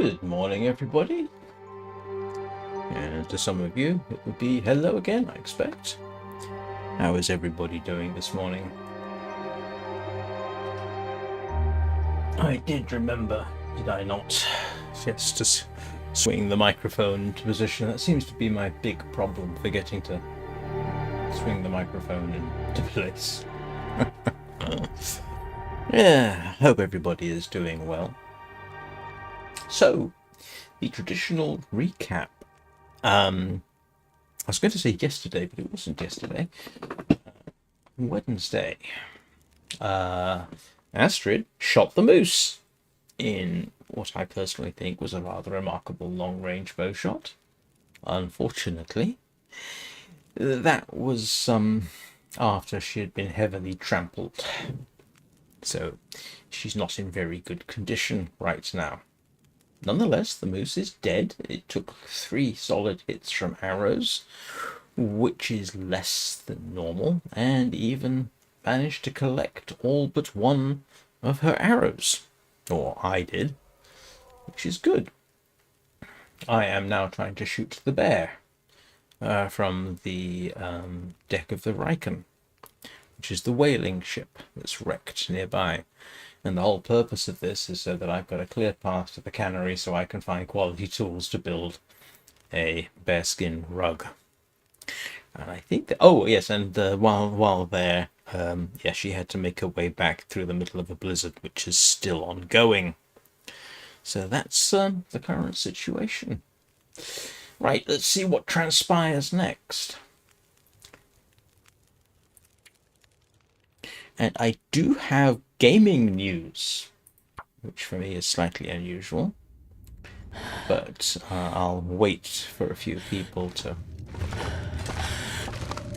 Good morning, everybody. And to some of you, it would be hello again, I expect. How is everybody doing this morning? I did remember, did I not? Yes, to swing the microphone into position. That seems to be my big problem, forgetting to swing the microphone into place. Yeah, I hope everybody is doing well. So, the traditional recap. I was going to say yesterday, but it wasn't yesterday. Wednesday. Astrid shot the moose in what I personally think was a rather remarkable long-range bow shot. Unfortunately, that was after she had been heavily trampled. So she's not in very good condition right now. Nonetheless, the moose is dead. It took 3 solid hits from arrows, which is less than normal, and even managed to collect all but one of her arrows. Or I did, which is good. I am now trying to shoot the bear from the deck of the Riken, which is the whaling ship that's wrecked nearby. And the whole purpose of this is so that I've got a clear path to the cannery so I can find quality tools to build a bearskin rug. And I think that, oh yes, and while there, yeah, she had to make her way back through the middle of a blizzard, which is still ongoing. So that's the current situation. Right, let's see what transpires next. And I do have gaming news, which for me is slightly unusual, but I'll wait for a few people to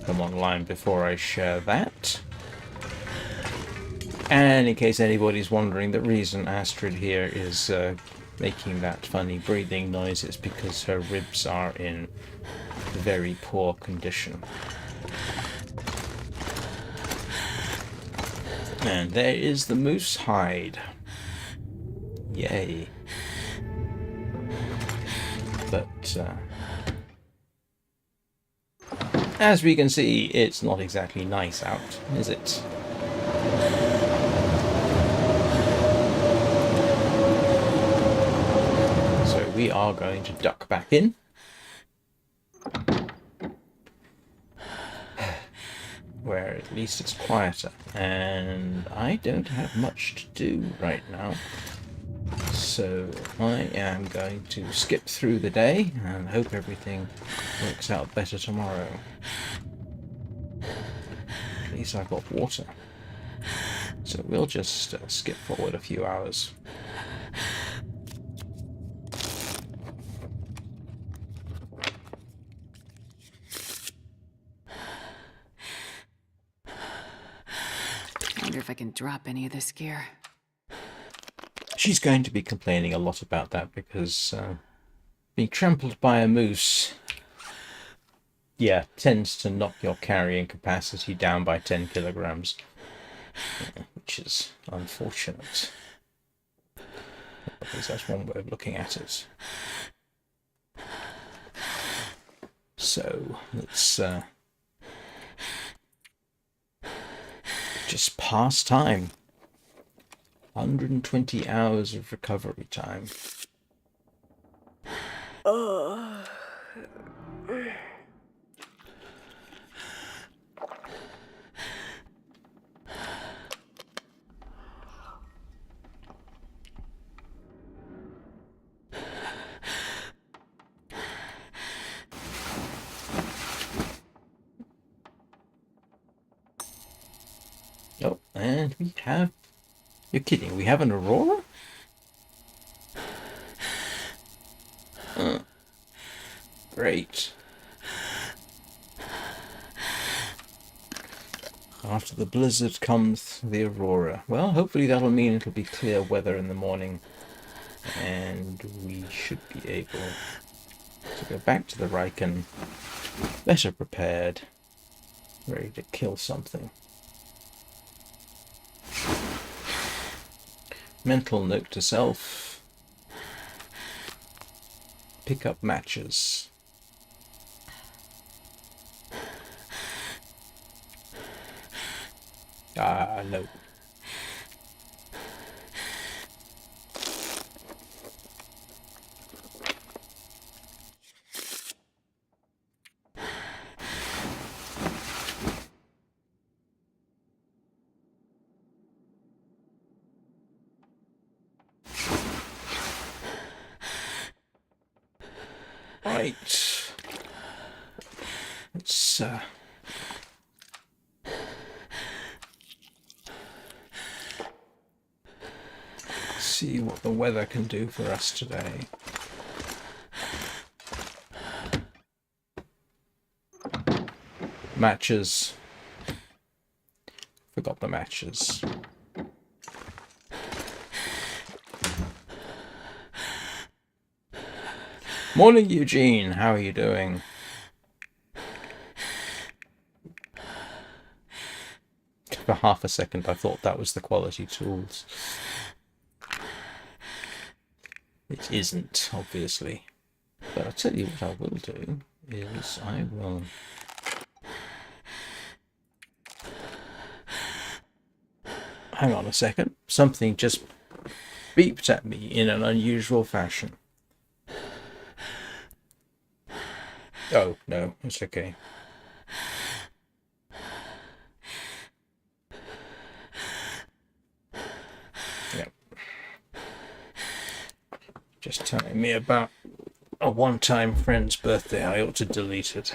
come online before I share that. And in case anybody's wondering, the reason Astrid here is making that funny breathing noise is because her ribs are in very poor condition. And there is the moose hide. Yay. But as we can see, it's not exactly nice out, is it? So we are going to duck back in. Where at least it's quieter, and I don't have much to do right now, so I am going to skip through the day and hope everything works out better tomorrow. At least I've got water, so we'll just skip forward a few hours. Wonder if I can drop any of this gear. She's going to be complaining a lot about that because being trampled by a moose, yeah, tends to knock your carrying capacity down by 10 kilograms, which is unfortunate. At least that's one way of looking at it. So let's just pass time. 120 hours of recovery time. Oh, and we have... You're kidding, we have an aurora? Great. After the blizzard comes the aurora. Well, hopefully that'll mean it'll be clear weather in the morning, and we should be able to go back to the Riken better prepared, ready to kill something. Mental note to self: pick up matches. No. Right. Let's see what the weather can do for us today. Matches. Forgot the matches. Morning, Eugene. How are you doing? For half a second, I thought that was the quality tools. It isn't, obviously. But I'll tell you what I will do is I will... Hang on a second. Something just beeped at me in an unusual fashion. Oh, no, it's okay. Yep. Just telling me about a one-time friend's birthday. I ought to delete it.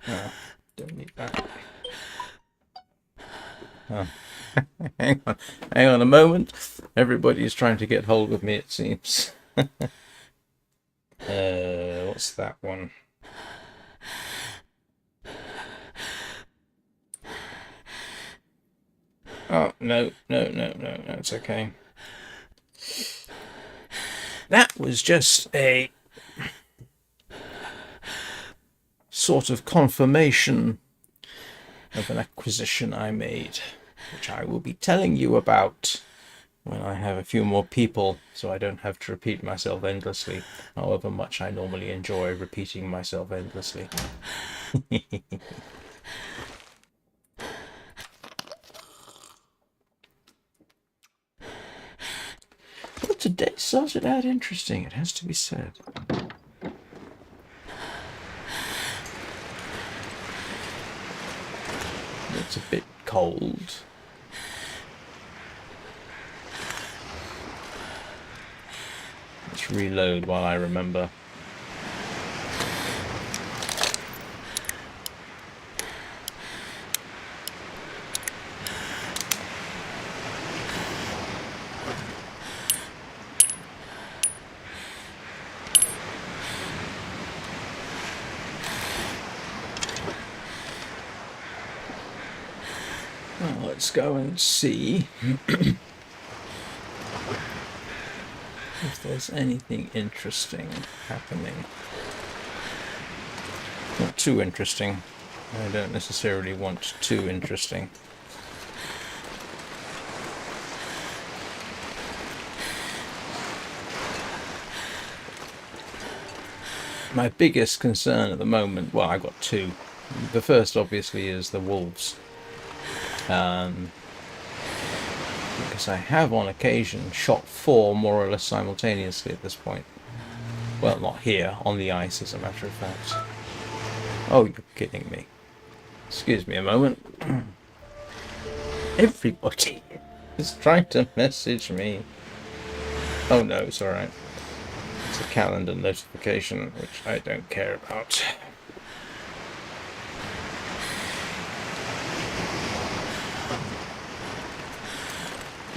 Oh, don't need that. Oh. Hang on a moment. Everybody's trying to get hold of me, it seems. What's that one? Oh, no, it's okay. That was just a sort of confirmation of an acquisition I made, which I will be telling you about when I have a few more people, so I don't have to repeat myself endlessly, however much I normally enjoy repeating myself endlessly. But today started out interesting, it has to be said. It's a bit cold. Let's reload while I remember. Well, let's go and see if there's anything interesting happening. Not too interesting. I don't necessarily want too interesting. My biggest concern at the moment, well, I've got two. The first, obviously, is the wolves. Because I have on occasion shot 4 more or less simultaneously at this point. Well, not here, on the ice as a matter of fact. Oh, you're kidding me. Excuse me a moment. Everybody is trying to message me. Oh no, it's alright. It's a calendar notification, which I don't care about.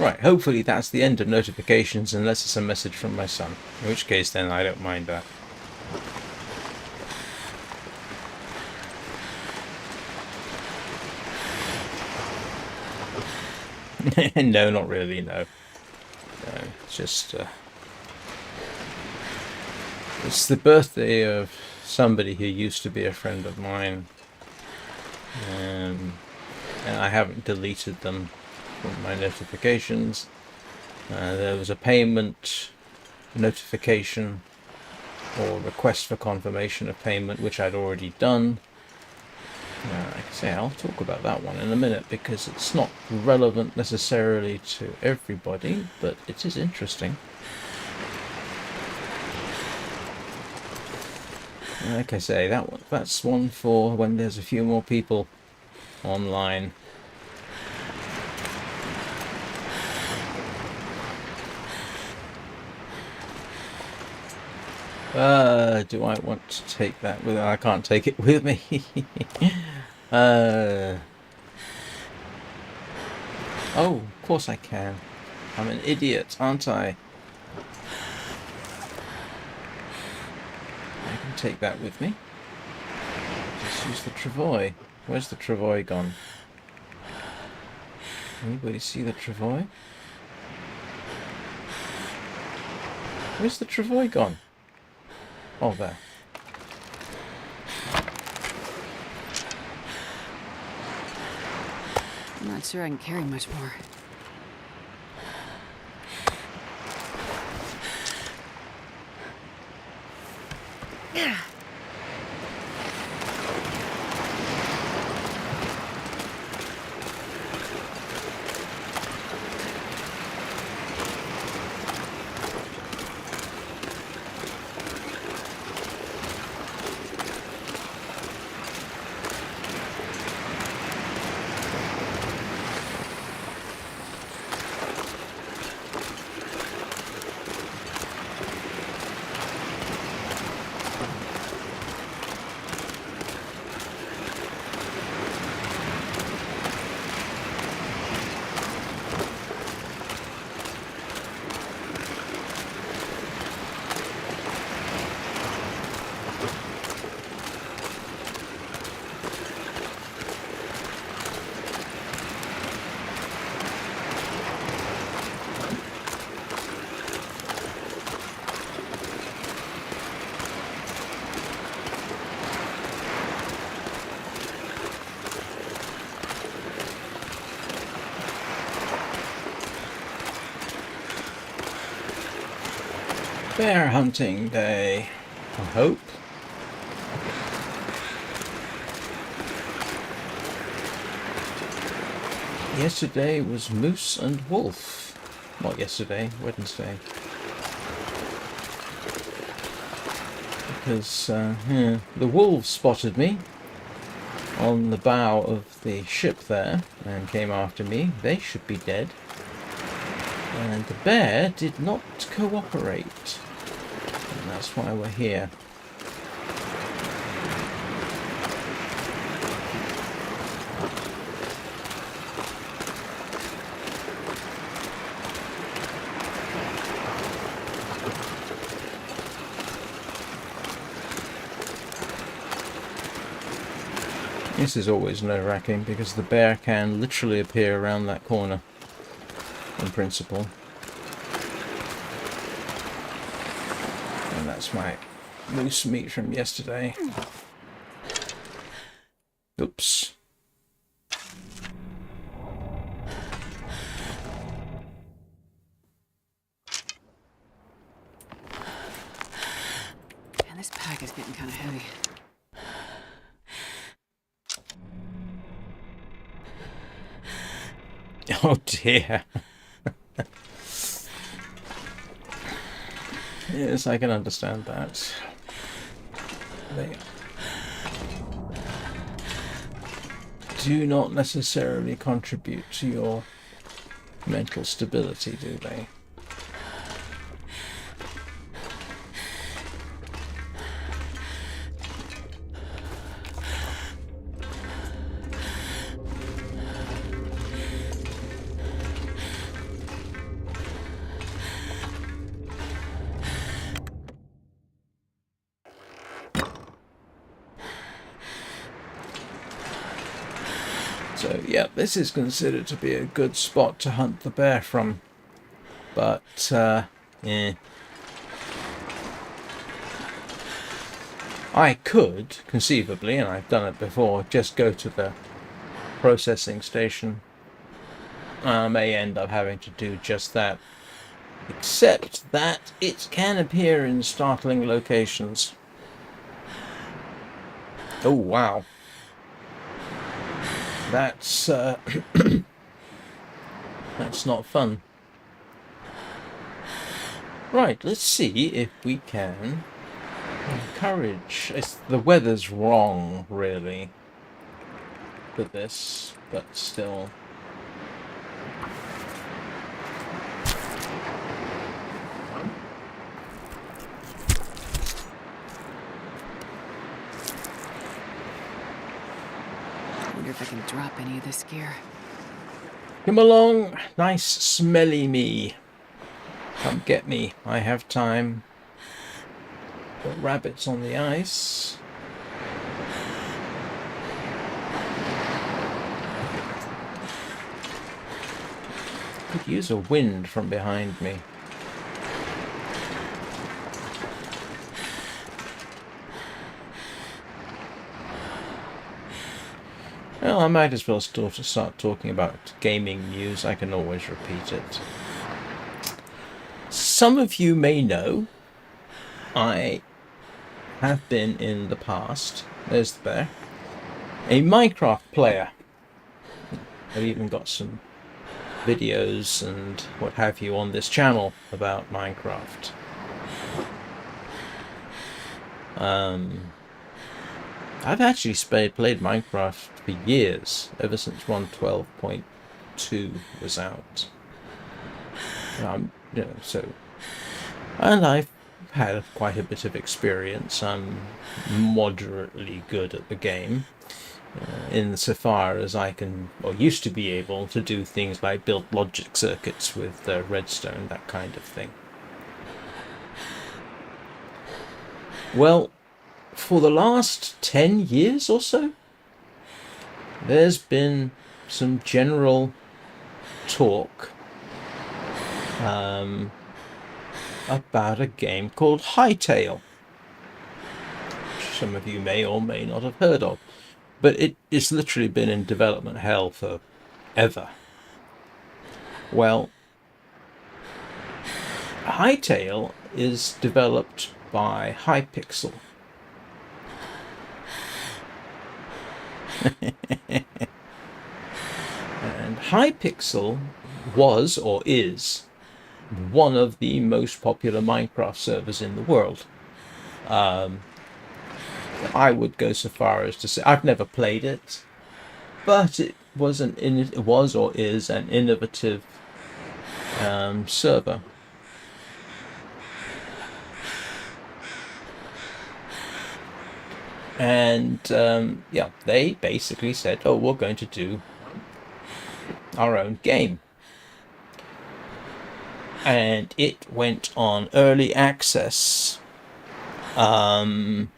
Right, hopefully that's the end of notifications unless it's a message from my son. In which case then I don't mind that. No, not really, no. No, it's just... it's the birthday of somebody who used to be a friend of mine. And I haven't deleted them from my notifications. There was a payment notification or request for confirmation of payment, which I'd already done. Like I say, I'll talk about that one in a minute because it's not relevant necessarily to everybody, but it is interesting. Like I say, that's one for when there's a few more people online. Do I want to take that with? I can't take it with me. Oh, of course I can. I'm an idiot, aren't I? I can take that with me. Just use the travois. Where's the travois gone? Anybody see the travois? Where's the travois gone? Oh, there. I'm not sure I can carry much more. Bear hunting day, I hope. Yesterday was moose and wolf. Not yesterday, Wednesday. Because the wolves spotted me on the bow of the ship there and came after me. They should be dead. And the bear did not cooperate. And that's why we're here. This is always nerve-wracking because the bear can literally appear around that corner. In principle. And that's my moose meat from yesterday. Oops. Man, this pack is getting kind of heavy. Oh dear. Yes, I can understand that. They do not necessarily contribute to your mental stability, do they? So, yeah, this is considered to be a good spot to hunt the bear from. But, yeah. I could, conceivably, and I've done it before, just go to the processing station. I may end up having to do just that. except that it can appear in startling locations. Oh wow, that's that's not fun. Right, let's see if we can encourage. The weather's wrong, really, for this, but still. I wonder if I can drop any of this gear. Come along, nice smelly me. Come get me, I have time. Got rabbits on the ice. Could use a wind from behind me. Well, I might as well start talking about gaming news. I can always repeat it. Some of you may know I have been in the past, there's the bear, a Minecraft player. I've even got some videos and what have you on this channel about Minecraft. I've actually played Minecraft for years, ever since 1.12.2 was out. And I've had quite a bit of experience. I'm moderately good at the game, insofar as I can, or used to be able, to do things like build logic circuits with redstone, that kind of thing. Well, for the last 10 years or so, there's been some general talk about a game called Hightail, which some of you may or may not have heard of, but it's literally been in development hell for ever. Well, Hightail is developed by Hypixel. And Hypixel was, or is, one of the most popular Minecraft servers in the world. I would go so far as to say I've never played it, but it was or is an innovative server. And yeah, they basically said, "Oh, we're going to do our own game." And it went on early access on,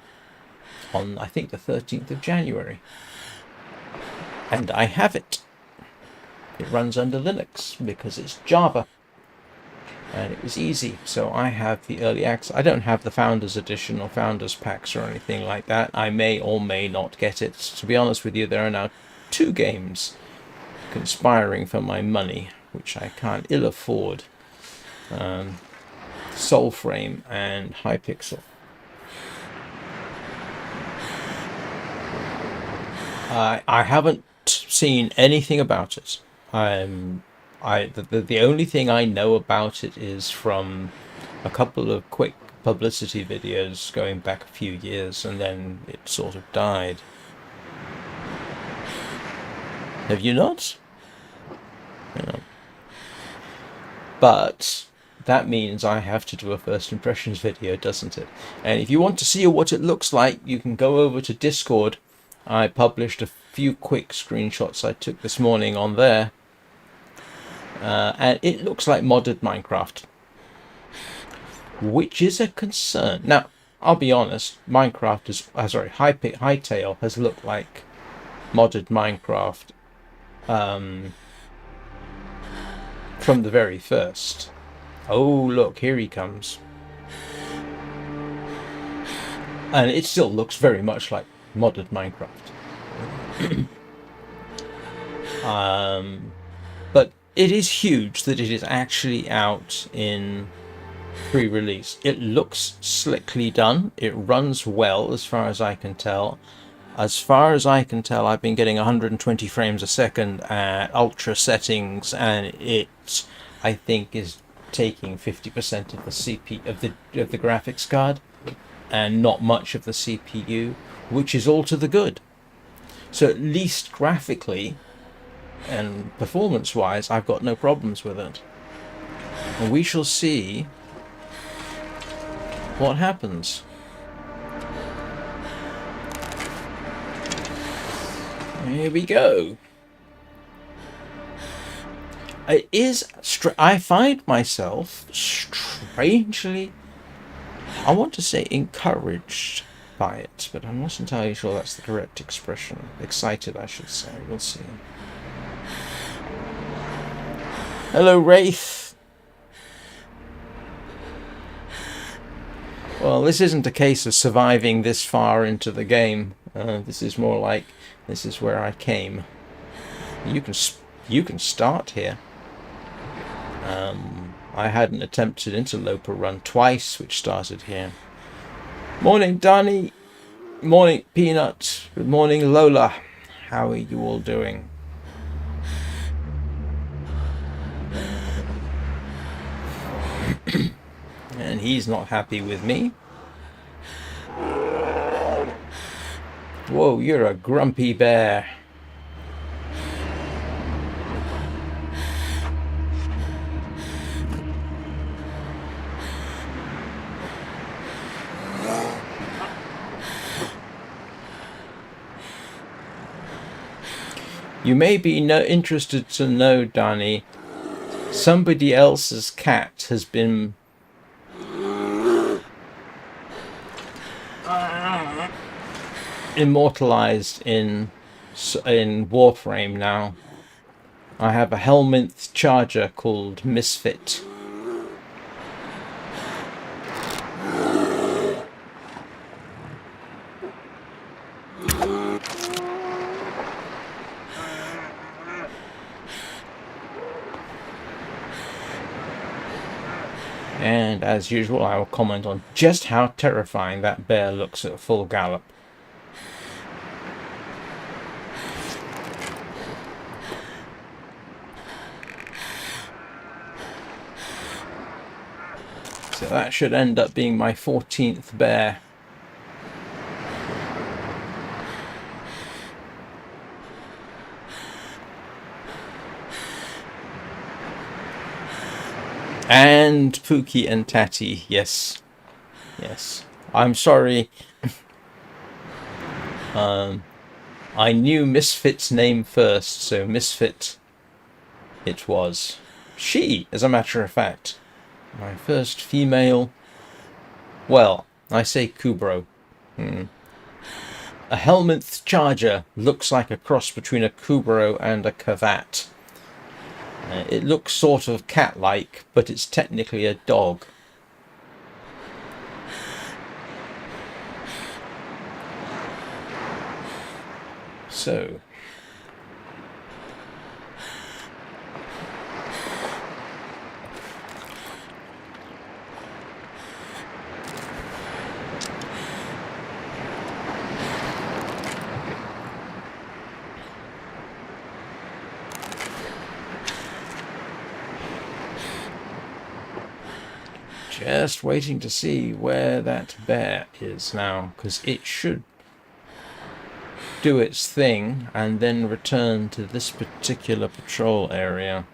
I think, the 13th of January. And I have it. It runs under Linux because it's Java. And it was easy. So I have the early access. I don't have the Founders Edition or Founders Packs or anything like that. I may or may not get it. To be honest with you, there are now 2 games conspiring for my money, which I can't ill afford. Soulframe and Hypixel. I haven't seen anything about it. The only thing I know about it is from a couple of quick publicity videos going back a few years, and then it sort of died. Have you not? Yeah. But that means I have to do a first impressions video, doesn't it? And if you want to see what it looks like, you can go over to Discord. I published a few quick screenshots I took this morning on there. And it looks like modded Minecraft, which is a concern. Now, I'll be honest, Hightail has looked like modded Minecraft from the very first. Oh, look, here he comes. And it still looks very much like modded Minecraft. But it is huge that it is actually out in pre-release. It looks slickly done. It runs well as far as I can tell. As far as I can tell, I've been getting 120 frames a second at ultra settings, and it, I think, is taking 50% of the of the graphics card, and not much of the CPU, which is all to the good. So at least graphically and performance-wise, I've got no problems with it. And we shall see what happens. Here we go. It is. I find myself strangely, I want to say encouraged by it, but I'm not entirely sure that's the correct expression. Excited, I should say. We'll see. Hello, Wraith. Well, this isn't a case of surviving this far into the game. This is more like, this is where I came. You can start here. I had an attempted interloper run twice, which started here. Morning, Donnie. Morning, Peanut. Good morning, Lola. How are you all doing? And he's not happy with me. Whoa, you're a grumpy bear. You may be interested to know, Danny, somebody else's cat has been immortalized in Warframe now. I have a Helminth charger called Misfit. And as usual, I will comment on just how terrifying that bear looks at full gallop. So that should end up being my 14th bear. And Pookie and Tatty, yes. Yes. I'm sorry. I knew Misfit's name first, so Misfit it was. She, as a matter of fact. My first female... Well, I say Kubro. A Helminth charger looks like a cross between a Kubro and a Kavat. It looks sort of cat-like, but it's technically a dog. So... just waiting to see where that bear is now, because it should do its thing and then return to this particular patrol area.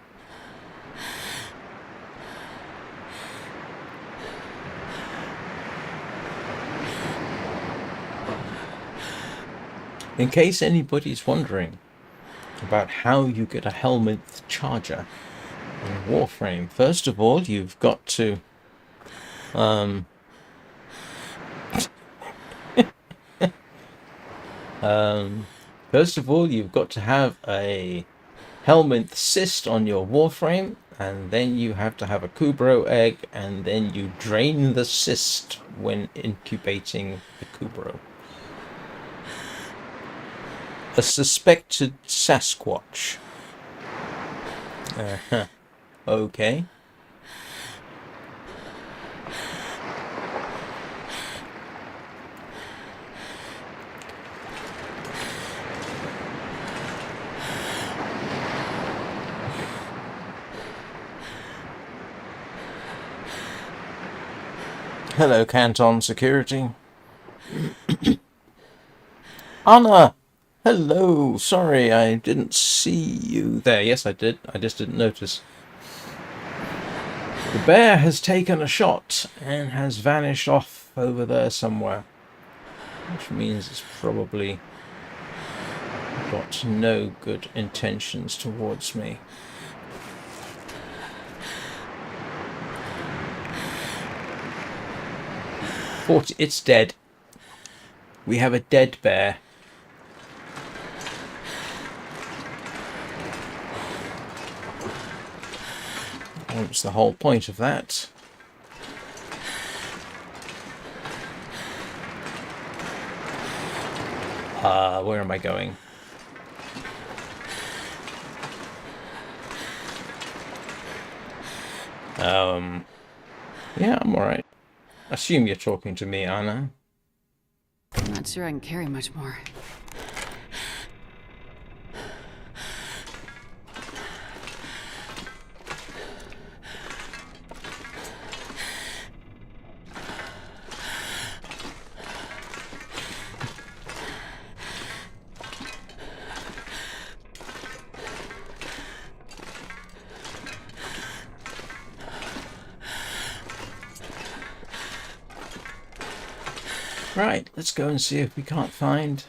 In case anybody's wondering about how you get a Helminth charger in Warframe, first of all, you've got to first of all, you've got to have a Helminth cyst on your Warframe, and then you have to have a Kubro egg, and then you drain the cyst when incubating the Kubro. A suspected Sasquatch. Okay. Hello, Canton Security. Anna! Hello! Sorry, I didn't see you there. Yes, I did. I just didn't notice. The bear has taken a shot and has vanished off over there somewhere. Which means it's probably got no good intentions towards me. It's dead. We have a dead bear. What's the whole point of that? Where am I going? Yeah, I'm alright. Assume you're talking to me, Anna. I'm not sure I can carry much more. Right, let's go and see if we can't find...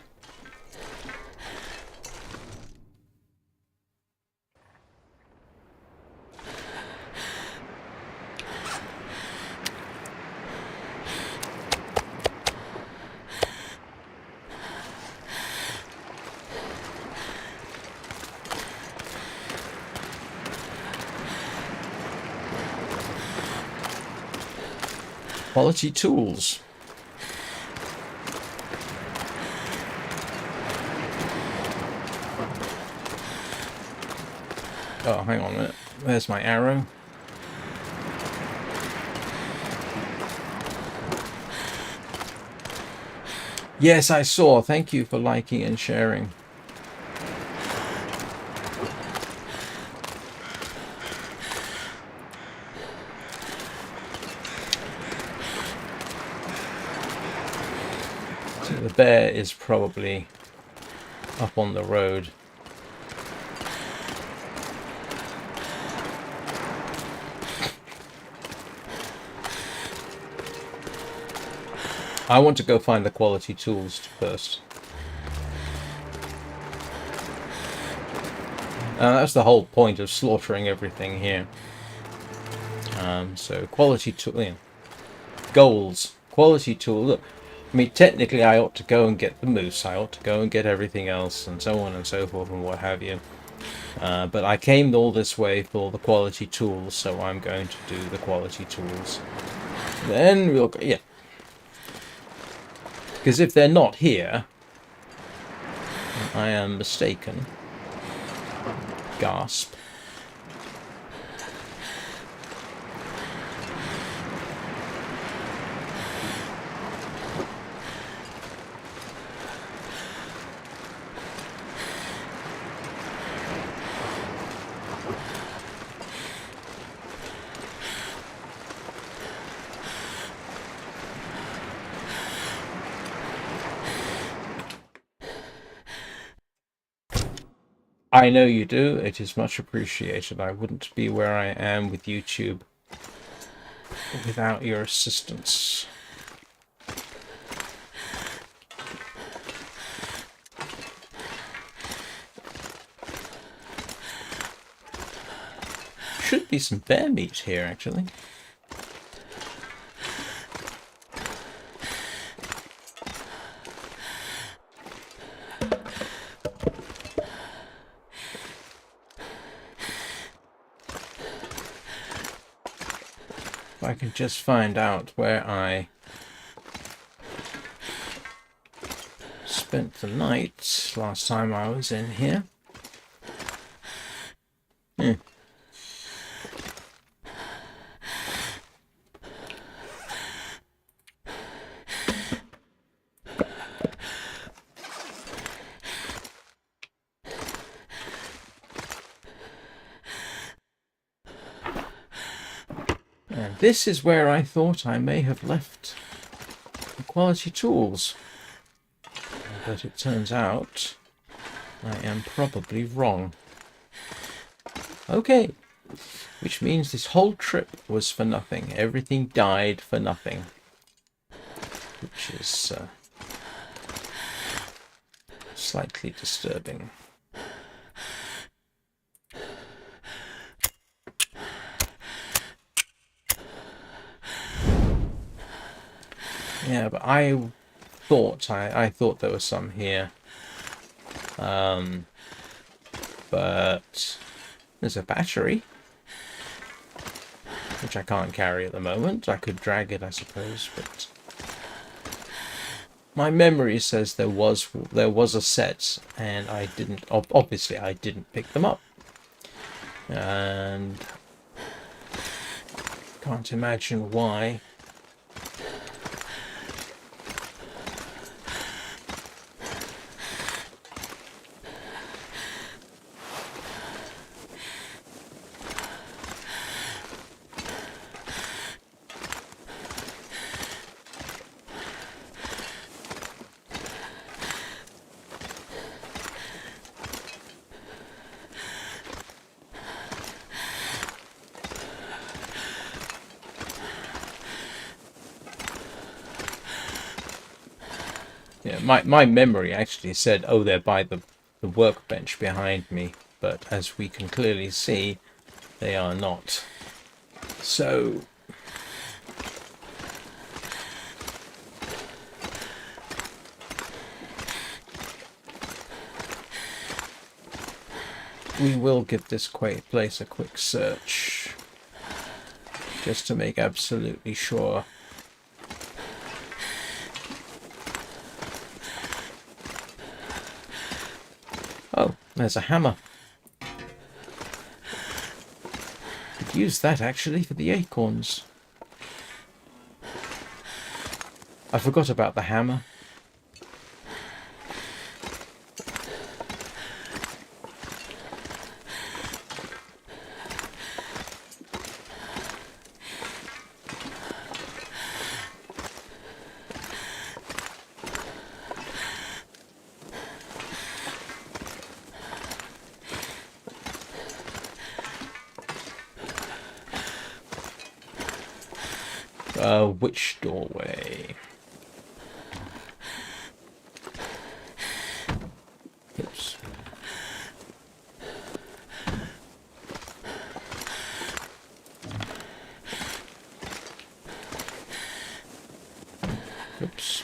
quality tools. Oh, hang on a minute. There's my arrow. Yes, I saw. Thank you for liking and sharing. So the bear is probably up on the road. I want to go find the quality tools first. That's the whole point of slaughtering everything here. So quality tool, yeah. Goals, quality tool. Look, I mean, technically, I ought to go and get the moose. I ought to go and get everything else, and so on and so forth, and what have you. But I came all this way for the quality tools, so I'm going to do the quality tools. Then we'll go, yeah. Because if they're not here, I am mistaken. Gasp. I know you do. It is much appreciated. I wouldn't be where I am with YouTube without your assistance. Should be some bear meat here, actually. If I can just find out where I spent the night last time I was in here. this is where I thought I may have left the quality tools. But it turns out I am probably wrong. Okay. Which means this whole trip was for nothing. Everything died for nothing. Which is slightly disturbing. Yeah, but I thought there was some here. But there's a battery, which I can't carry at the moment. I could drag it, I suppose, but my memory says there was a set, and I didn't. Obviously, I didn't pick them up, and can't imagine why. Yeah, my memory actually said, oh, they're by the workbench behind me, but as we can clearly see, they are not. So we will give this place a quick search, just to make absolutely sure. Oh, there's a hammer. Could use that actually for the acorns. I forgot about the hammer. Which doorway? Oops. Oops.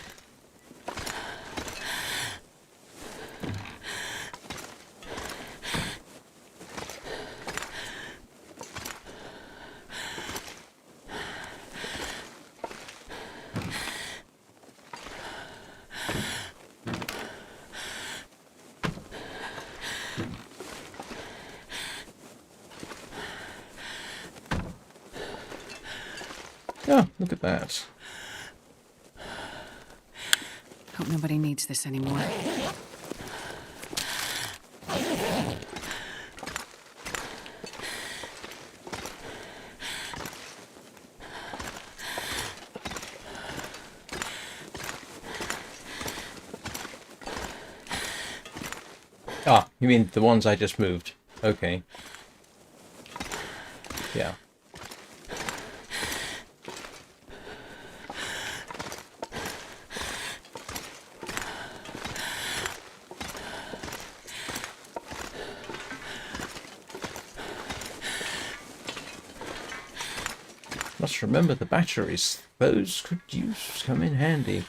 Oh, look at that. Hope nobody needs this anymore. Ah, you mean the ones I just moved? Okay. Yeah. Must remember the batteries. Those could come in handy.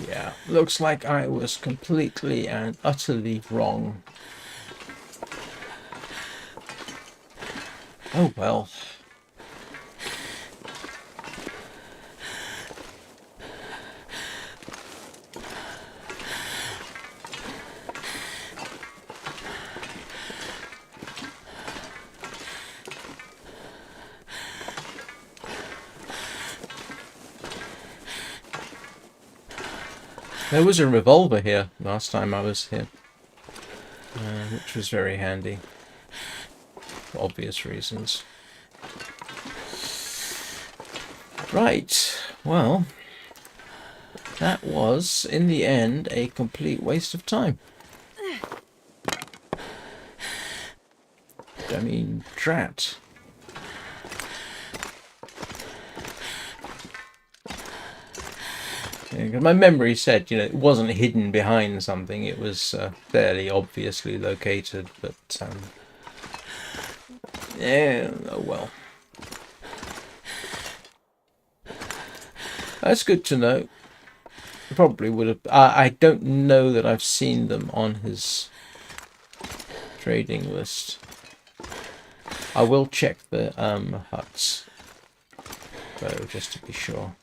Yeah, looks like I was completely and utterly wrong. Oh well. There was a revolver here last time I was here, which was very handy, for obvious reasons. Right, well, that was, in the end, a complete waste of time. I mean, drat. Because my memory said, you know, it wasn't hidden behind something. It was fairly obviously located, but yeah, oh well. That's good to know. Probably would have. I don't know that I've seen them on his trading list. I will check the huts, though, just to be sure.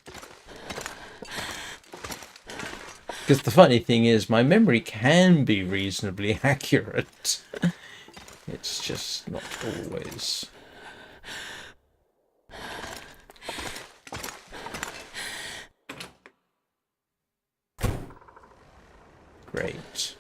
Because the funny thing is, my memory can be reasonably accurate. It's just not always. Great.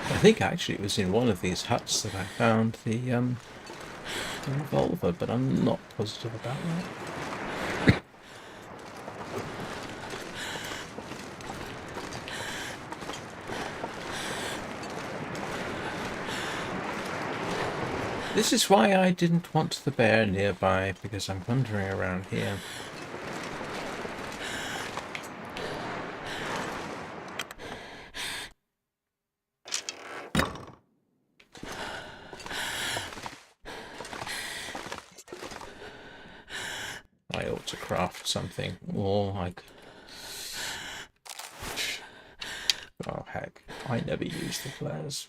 I think actually it was in one of these huts that I found the revolver, but I'm not positive about that. This is why I didn't want the bear nearby, because I'm wandering around here. I ought to craft something, or I could... Oh heck, I never use the flares.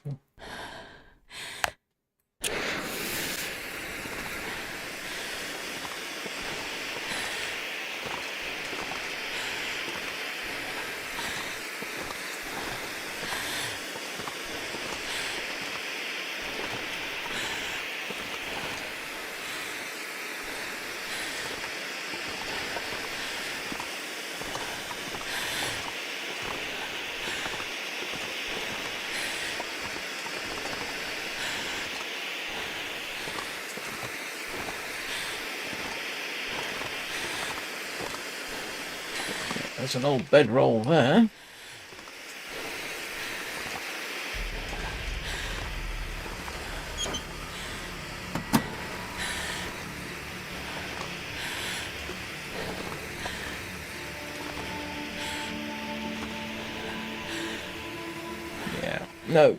There's an old bedroll there. Yeah, no.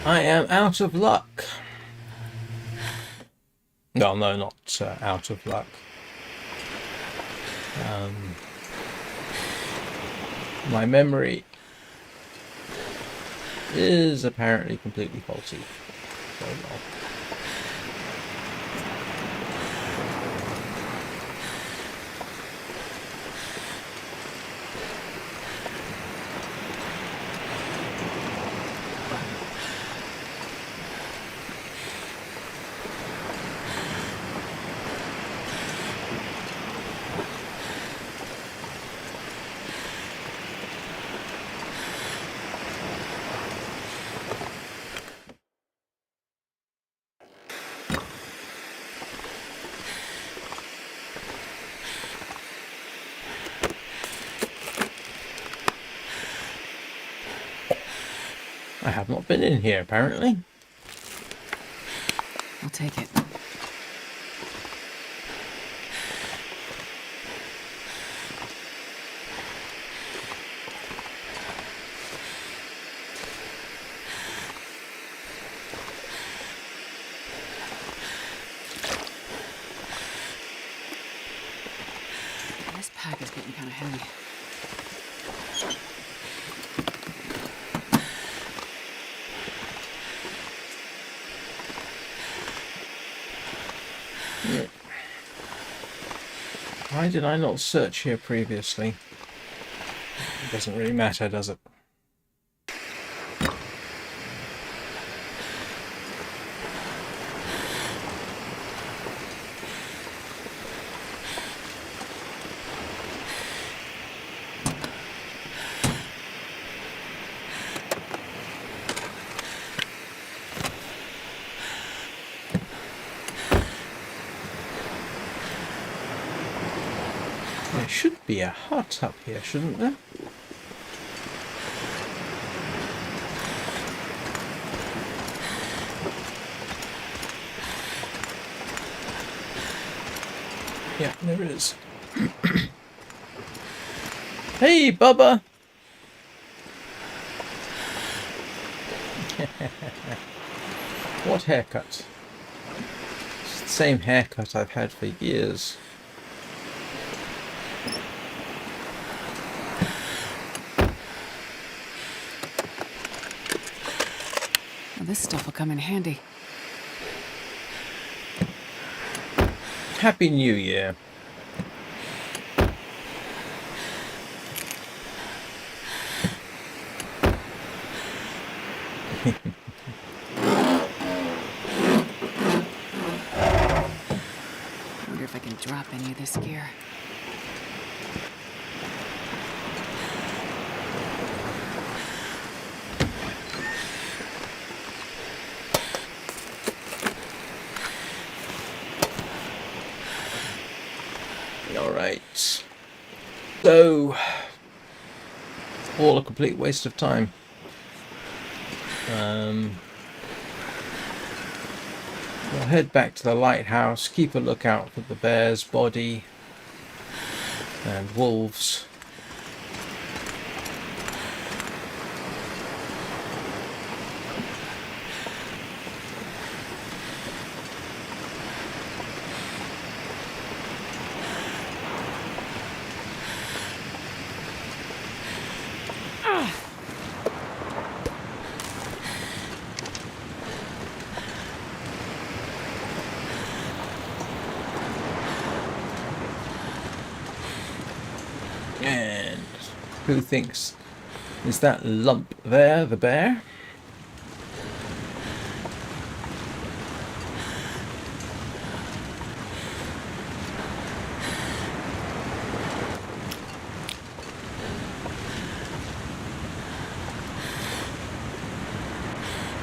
I am out of luck. No, no, not out of luck. My memory is apparently completely faulty. So well. I have not been in here, apparently. I'll take it. This pack is getting kind of heavy. Why did I not search here previously? It doesn't really matter, does it? There should be a hut up here, shouldn't there? Yeah, there is. Hey, Bubba! What haircut? It's the same haircut I've had for years. Well, this stuff will come in handy. Happy New Year. I wonder if I can drop any of this gear. Alright. So, all a complete waste of time. We'll head back to the lighthouse, keep a lookout for the bear's body and wolves. And who thinks, is that lump there the bear?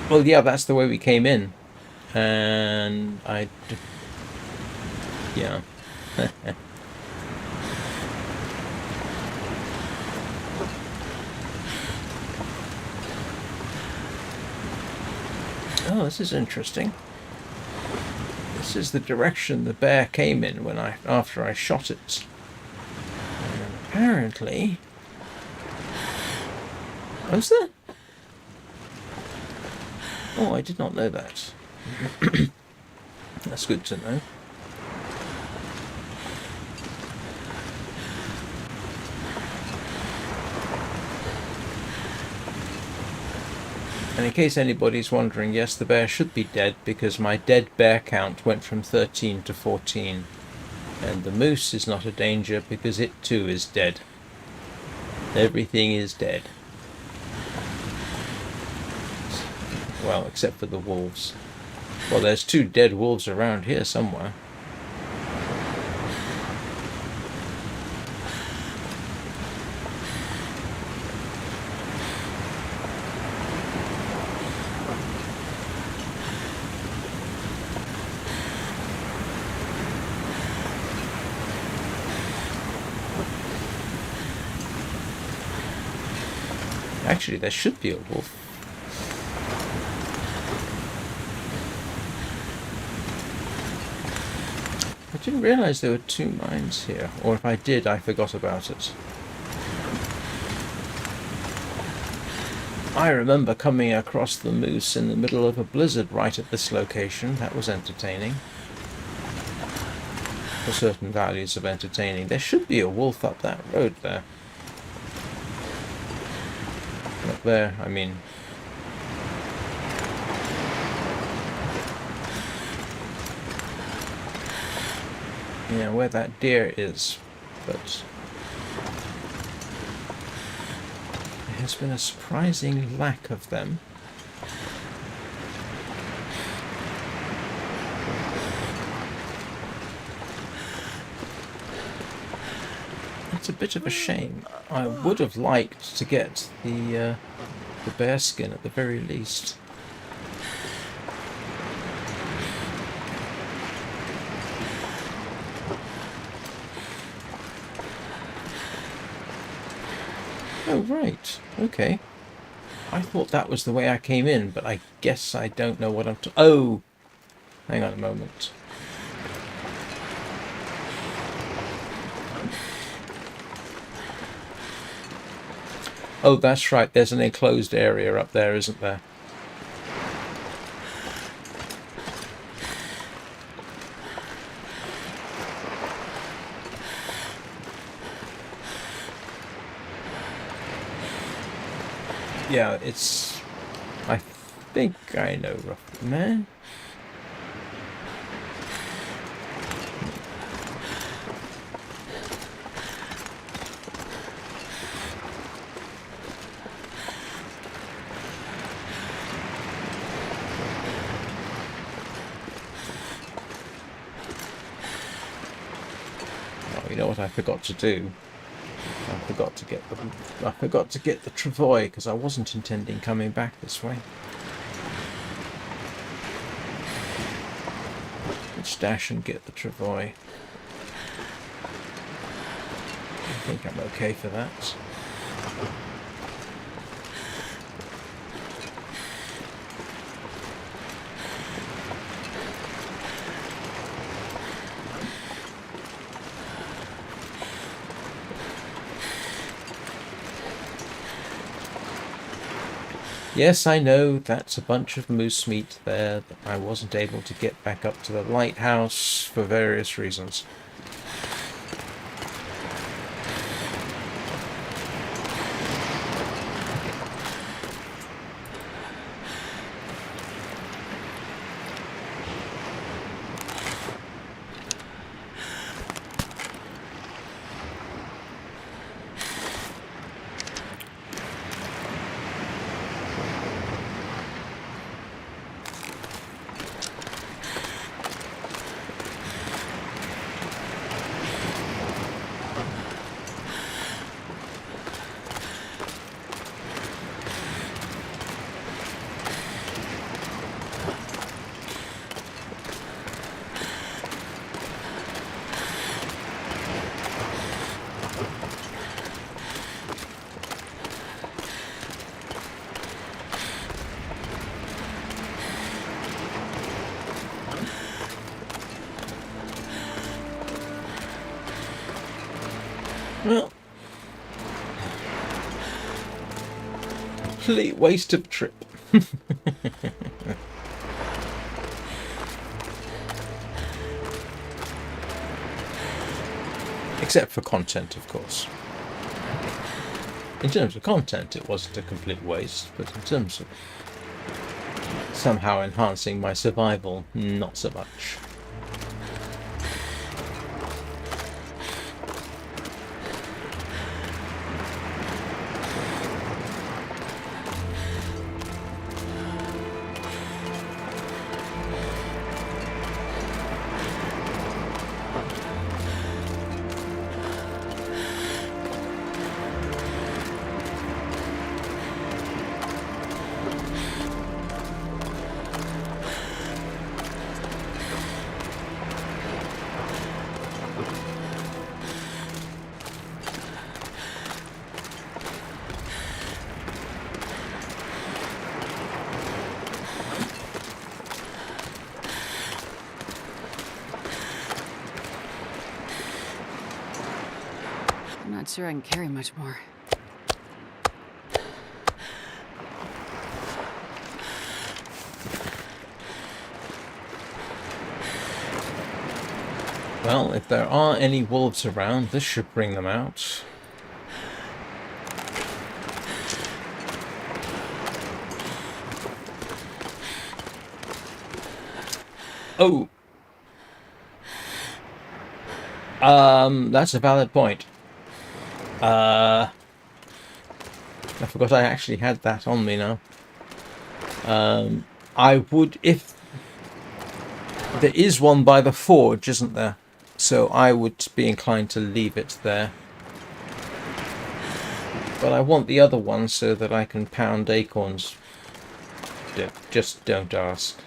Well, yeah, that's the way we came in. And yeah. Oh, this is interesting. This is the direction the bear came in when after I shot it. And apparently, was there? Oh, I did not know that. That's good to know. And in case anybody's wondering, yes, the bear should be dead because my dead bear count went from 13 to 14. And the moose is not a danger because it too is dead. Everything is dead. Well, except for the wolves. Well, there's 2 dead wolves around here somewhere. Actually, there should be a wolf. didn't realise there were 2 mines here, or if I did, I forgot about it. I remember coming across the moose in the middle of a blizzard right at this location. That was entertaining. For certain values of entertaining. There should be a wolf up that road there. Up there, I mean. Yeah, where that deer is, but there has been a surprising lack of them. It's a bit of a shame. I would have liked to get the bear skin at the very least. Oh, right. Okay. I thought that was the way I came in, but I guess I don't know what I'm oh! Hang on a moment. Oh, that's right. There's an enclosed area up there, isn't there? Yeah, it's... I think I know roughly. Man. Oh, you know what I forgot to do? I forgot to get the travois because I wasn't intending coming back this way. Let's dash and get the travois. I think I'm okay for that. Yes, I know that's a bunch of moose meat there that I wasn't able to get back up to the lighthouse for various reasons. Well, complete waste of trip. Except for content, of course. In terms of content, it wasn't a complete waste, but in terms of somehow enhancing my survival, not so much. I'm not sure I can carry much more. Well, if there are any wolves around, this should bring them out. Oh! That's a valid point. I forgot I actually had that on me now. I would, if... There is one by the forge, isn't there? So I would be inclined to leave it there. But I want the other one so that I can pound acorns. Just don't ask.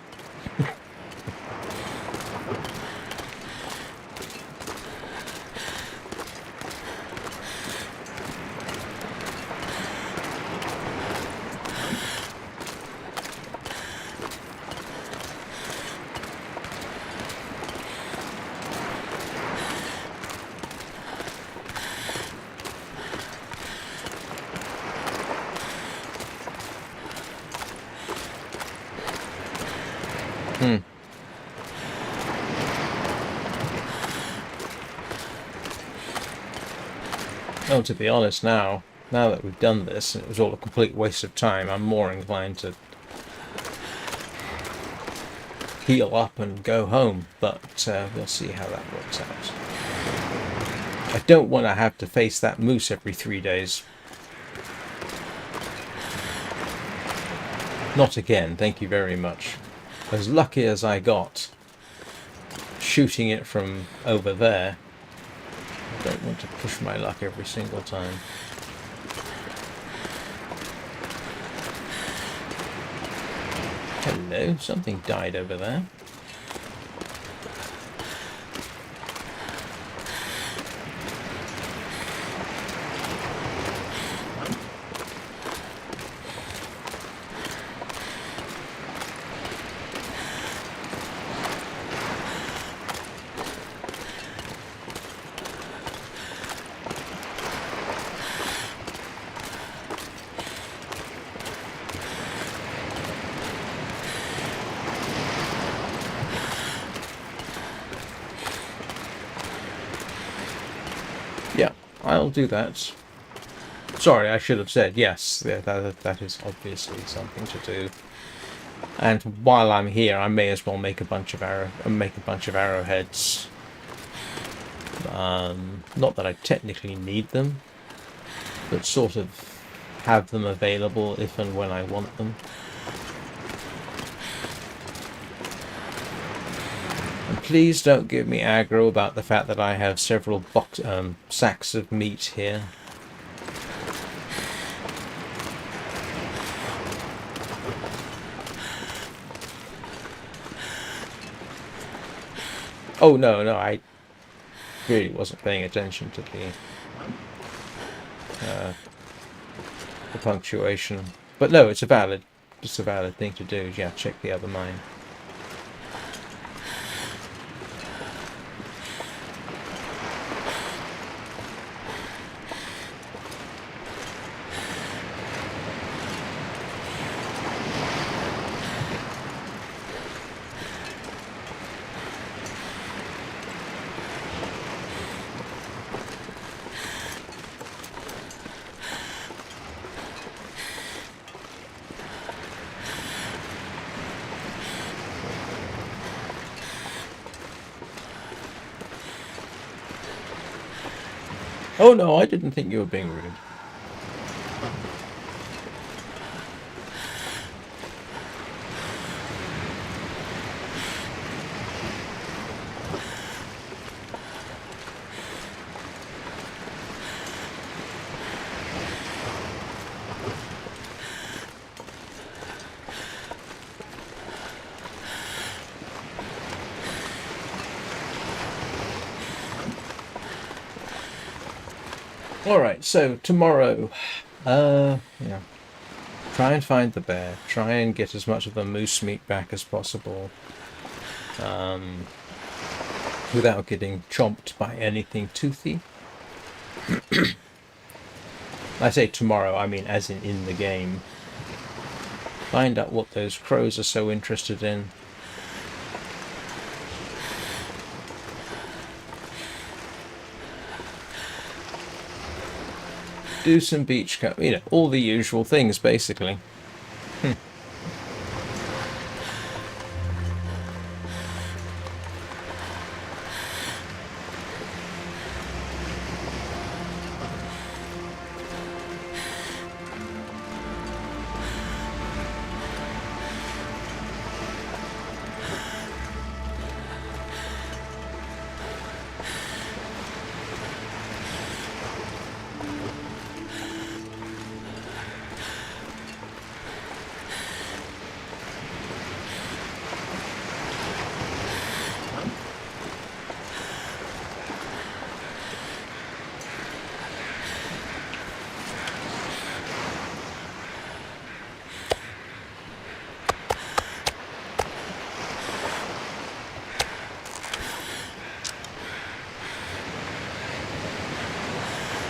Oh, to be honest, now that we've done this, and it was all a complete waste of time, I'm more inclined to heal up and go home, but we'll see how that works out. I don't want to have to face that moose every 3 days. Not again, thank you very much. As lucky as I got shooting it from over there, I don't want to push my luck every single time. Hello, something died over there. Yeah, I'll do that. Sorry, I should have said yes. Yeah, that is obviously something to do. And while I'm here, I may as well make a bunch of arrowheads. Not that I technically need them, but sort of have them available if and when I want them. And please don't give me aggro about the fact that I have several sacks of meat here. Oh no, I really wasn't paying attention to the punctuation. But no, it's a valid thing to do. Yeah, check the other mine. Oh no, I didn't think you were being rude. Alright, so tomorrow, yeah, try and find the bear, try and get as much of the moose meat back as possible, without getting chomped by anything toothy. I say tomorrow, I mean as in the game. Find out what those crows are so interested in. Do some beach you know, all the usual things, basically.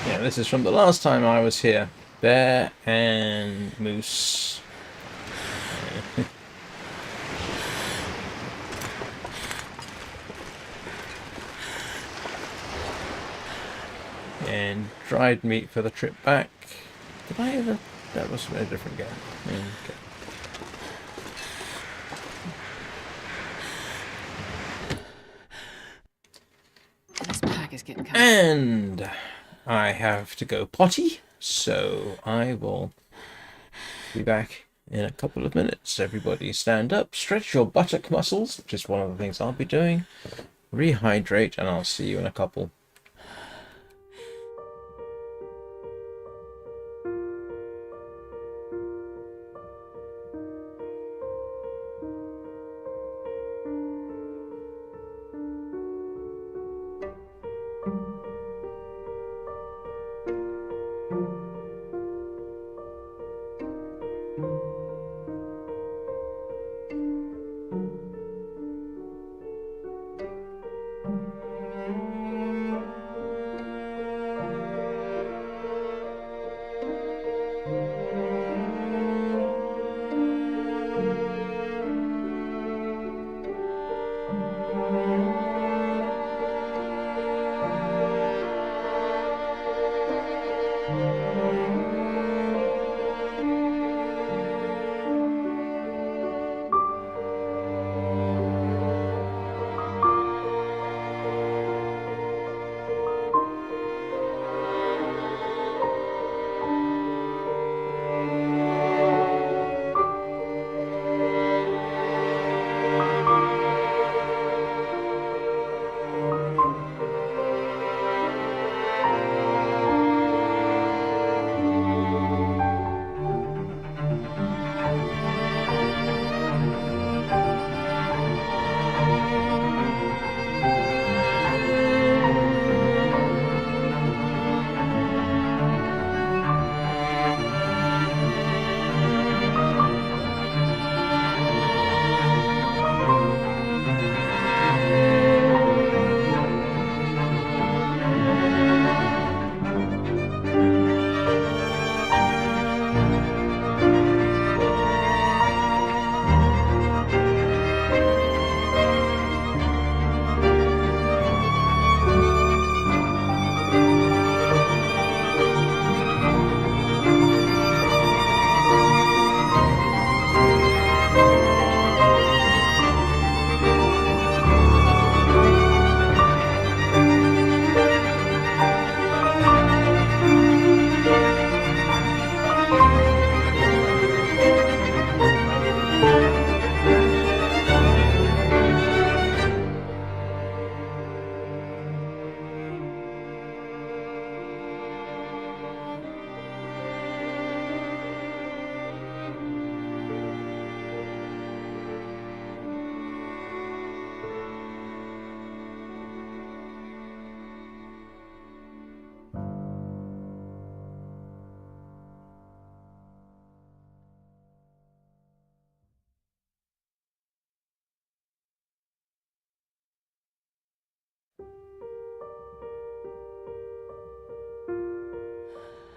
Yeah, this is from the last time I was here. Bear and moose. And dried meat for the trip back. Did I ever? That was a different game. Okay. This pack is getting kind And I have to go potty, so I will be back in a couple of minutes. Everybody stand up, stretch your buttock muscles, which is one of the things I'll be doing. Rehydrate, and I'll see you in a couple.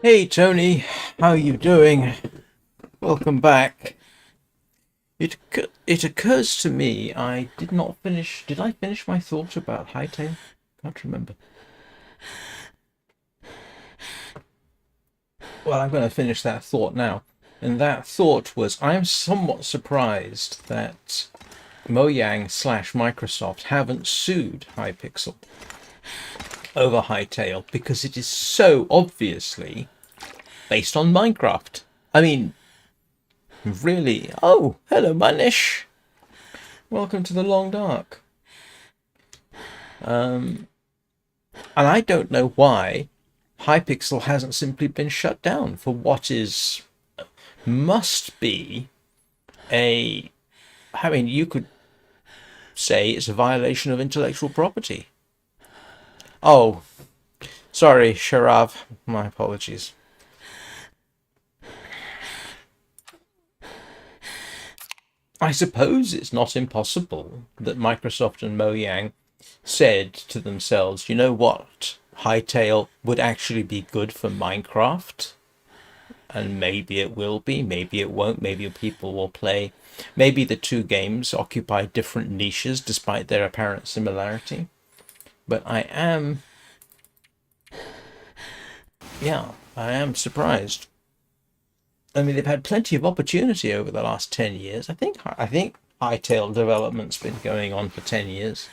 Hey Tony, how you doing? Welcome back. It occurs to me I did not finish. Did I finish my thought about Hightail? Can't remember. Well, I'm going to finish that thought now. And that thought was I'm somewhat surprised that Mojang slash Microsoft haven't sued Hypixel over Hightail because it is so obviously based on Minecraft. I mean, really? Oh, hello, Manish. Welcome to the Long Dark. And I don't know why Hypixel hasn't simply been shut down for what must be a. I mean, you could say it's a violation of intellectual property. Oh, sorry, Sharav. My apologies. I suppose it's not impossible that Microsoft and Mojang said to themselves, you know what, Hightail would actually be good for Minecraft, and maybe it will be, maybe it won't, maybe people will play, maybe the two games occupy different niches despite their apparent similarity. But I am surprised. I mean, they've had plenty of opportunity over the last 10 years. I think Hightail development's been going on for 10 years.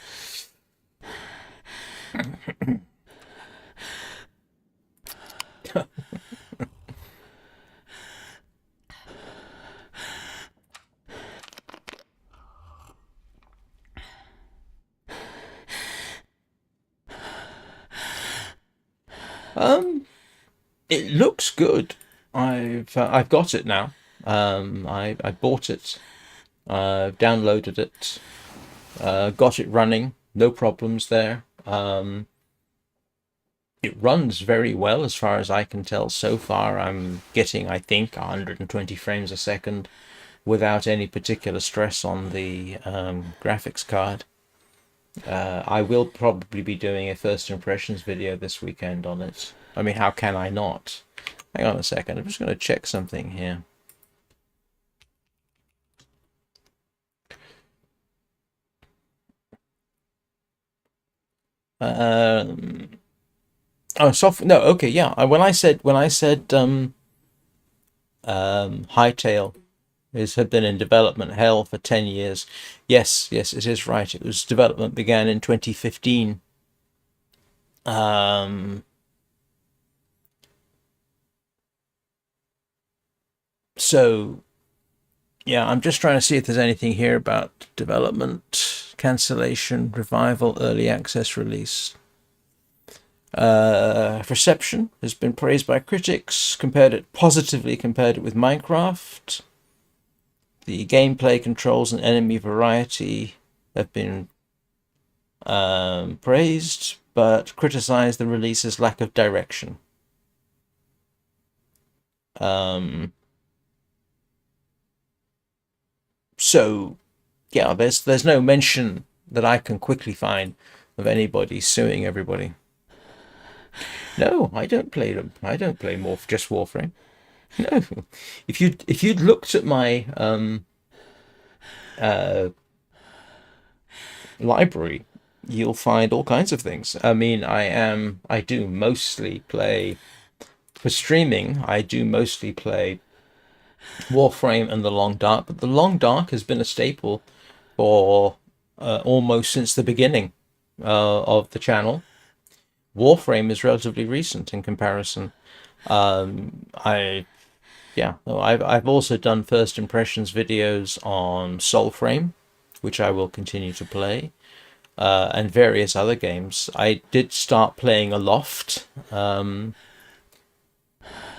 It looks good. I've got it now. I bought it, downloaded it, got it running. No problems there. It runs very well as far as I can tell. So far, I'm getting, I think, 120 frames a second without any particular stress on the graphics card. I will probably be doing a first impressions video this weekend on it. I mean, how can I not? Hang on a second, I'm just going to check something here. Oh, no, okay, yeah. When I said Hightail had been in development hell for 10 years. Yes, it is right. It was development began in 2015. So, yeah, I'm just trying to see if there's anything here about development, cancellation, revival, early access release. Reception has been praised by critics, positively compared it with Minecraft. The gameplay controls and enemy variety have been praised, but criticized the release's lack of direction. So, yeah, there's no mention that I can quickly find of anybody suing everybody. No, I don't play them. I don't play just Warframe. No, if you'd looked at my library, you'll find all kinds of things. I mean, I do mostly play for streaming. I do mostly play Warframe and the Long Dark, but the Long Dark has been a staple for almost since the beginning of the channel. Warframe is relatively recent in comparison. I've also done first impressions videos on Soulframe, which I will continue to play, and various other games. I did start playing Aloft,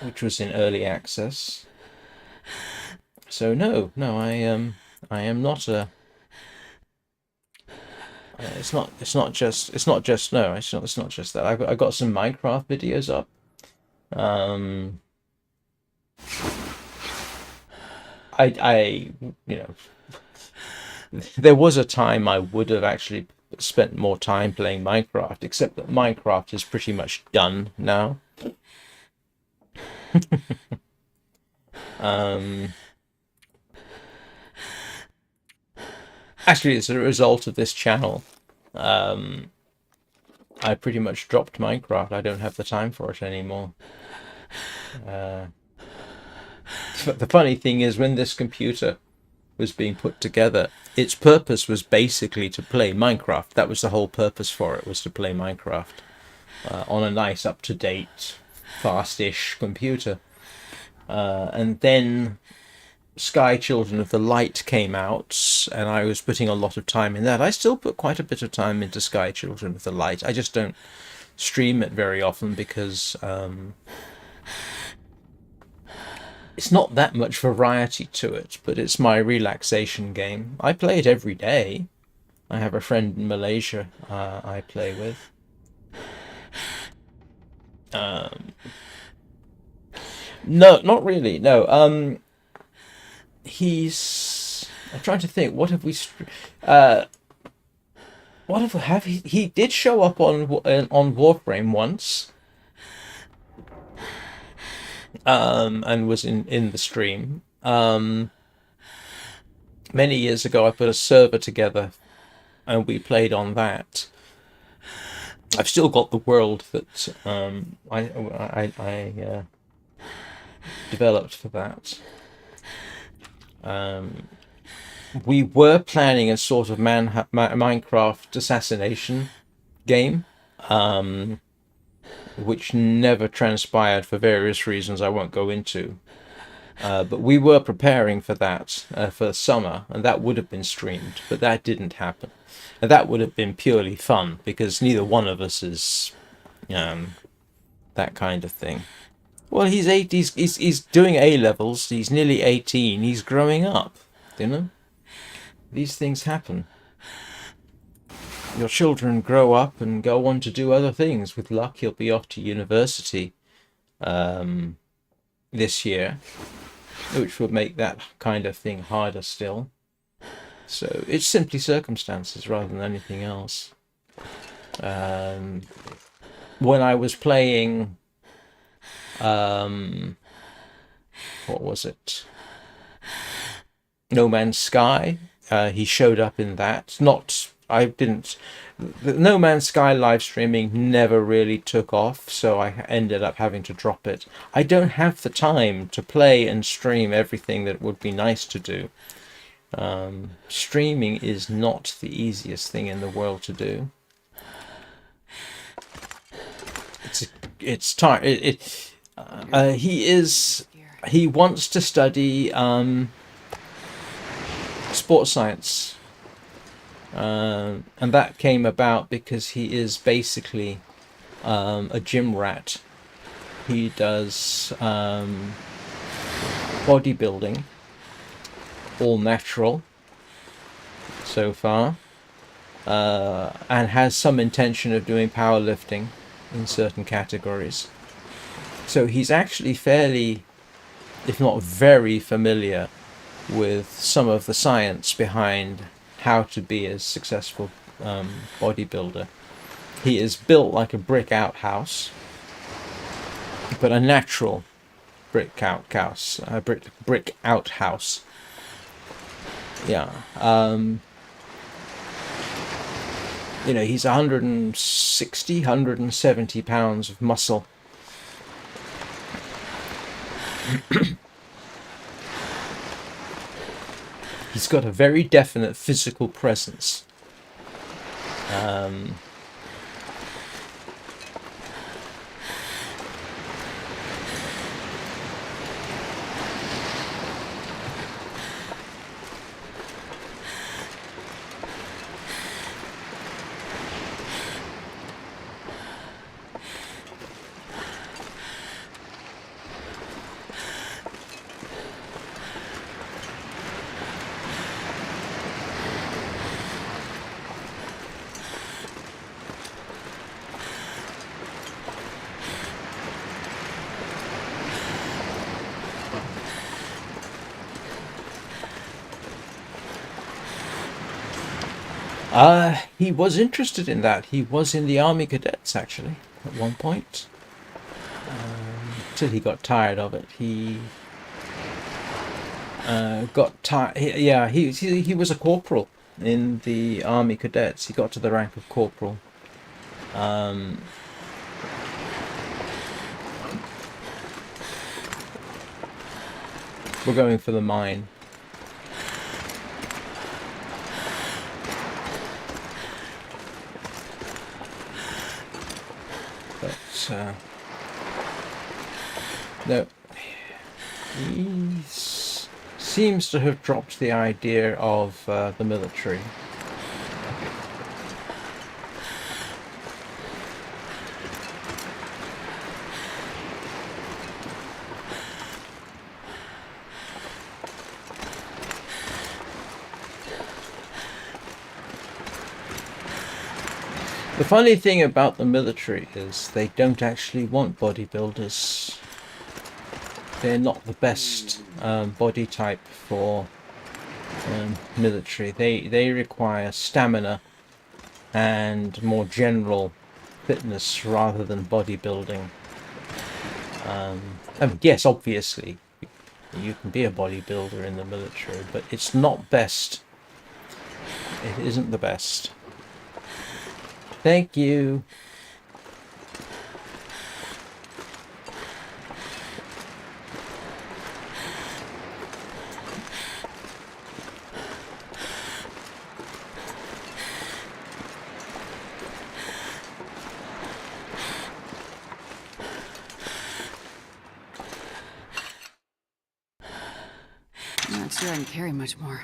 which was in early access. So no, I am not a. It's not just that. I've got some Minecraft videos up. I there was a time I would have actually spent more time playing Minecraft, except that Minecraft is pretty much done now. Actually, as a result of this channel, I pretty much dropped Minecraft. I don't have the time for it anymore. The funny thing is, when this computer was being put together, its purpose was basically to play Minecraft. That was the whole purpose for it, was to play Minecraft on a nice, up-to-date, fast-ish computer. And then Sky Children of the Light came out, and I was putting a lot of time in that. I still put quite a bit of time into Sky Children of the Light. I just don't stream it very often because it's not that much variety to it, but it's my relaxation game. I play it every day. I have a friend in Malaysia I play with. No, not really. No. I'm trying to think. What have we? What have he did show up on Warframe once. And was in the stream. Many years ago, I put a server together, and we played on that. I've still got the world that I developed for that. We were planning a sort of Minecraft assassination game, which never transpired for various reasons I won't go into. But we were preparing for that for summer, and that would have been streamed, but that didn't happen. And that would have been purely fun, because neither one of us is that kind of thing. Well, he's doing A-levels, he's nearly 18, he's growing up, you know? These things happen. Your children grow up and go on to do other things. With luck, he'll be off to university this year, which would make that kind of thing harder still. So it's simply circumstances rather than anything else. When I was playing, what was it? No Man's Sky. He showed up in that. The No Man's Sky live streaming never really took off, so I ended up having to drop it. I don't have the time to play and stream everything that would be nice to do. Streaming is not the easiest thing in the world to do. He wants to study sports science. And that came about because he is basically a gym rat. He does bodybuilding, all natural so far, and has some intention of doing powerlifting in certain categories. So he's actually fairly, if not very familiar with some of the science behind how to be a successful bodybuilder. He is built like a brick outhouse, but a natural brick outhouse. Yeah. He's 160, 170 pounds of muscle. He's got a very definite physical presence. He was interested in that. He was in the Army Cadets, actually, at one point. till he got tired of it. He got tired. Yeah, he was a corporal in the army cadets. He got to the rank of corporal. We're going for the mine. But no, he seems to have dropped the idea of the military. The funny thing about the military is they don't actually want bodybuilders. They're not the best body type for military. They require stamina and more general fitness rather than bodybuilding. I mean, yes, obviously, you can be a bodybuilder in the military, but it's not best. It isn't the best. Thank you. I'm not sure I can carry much more.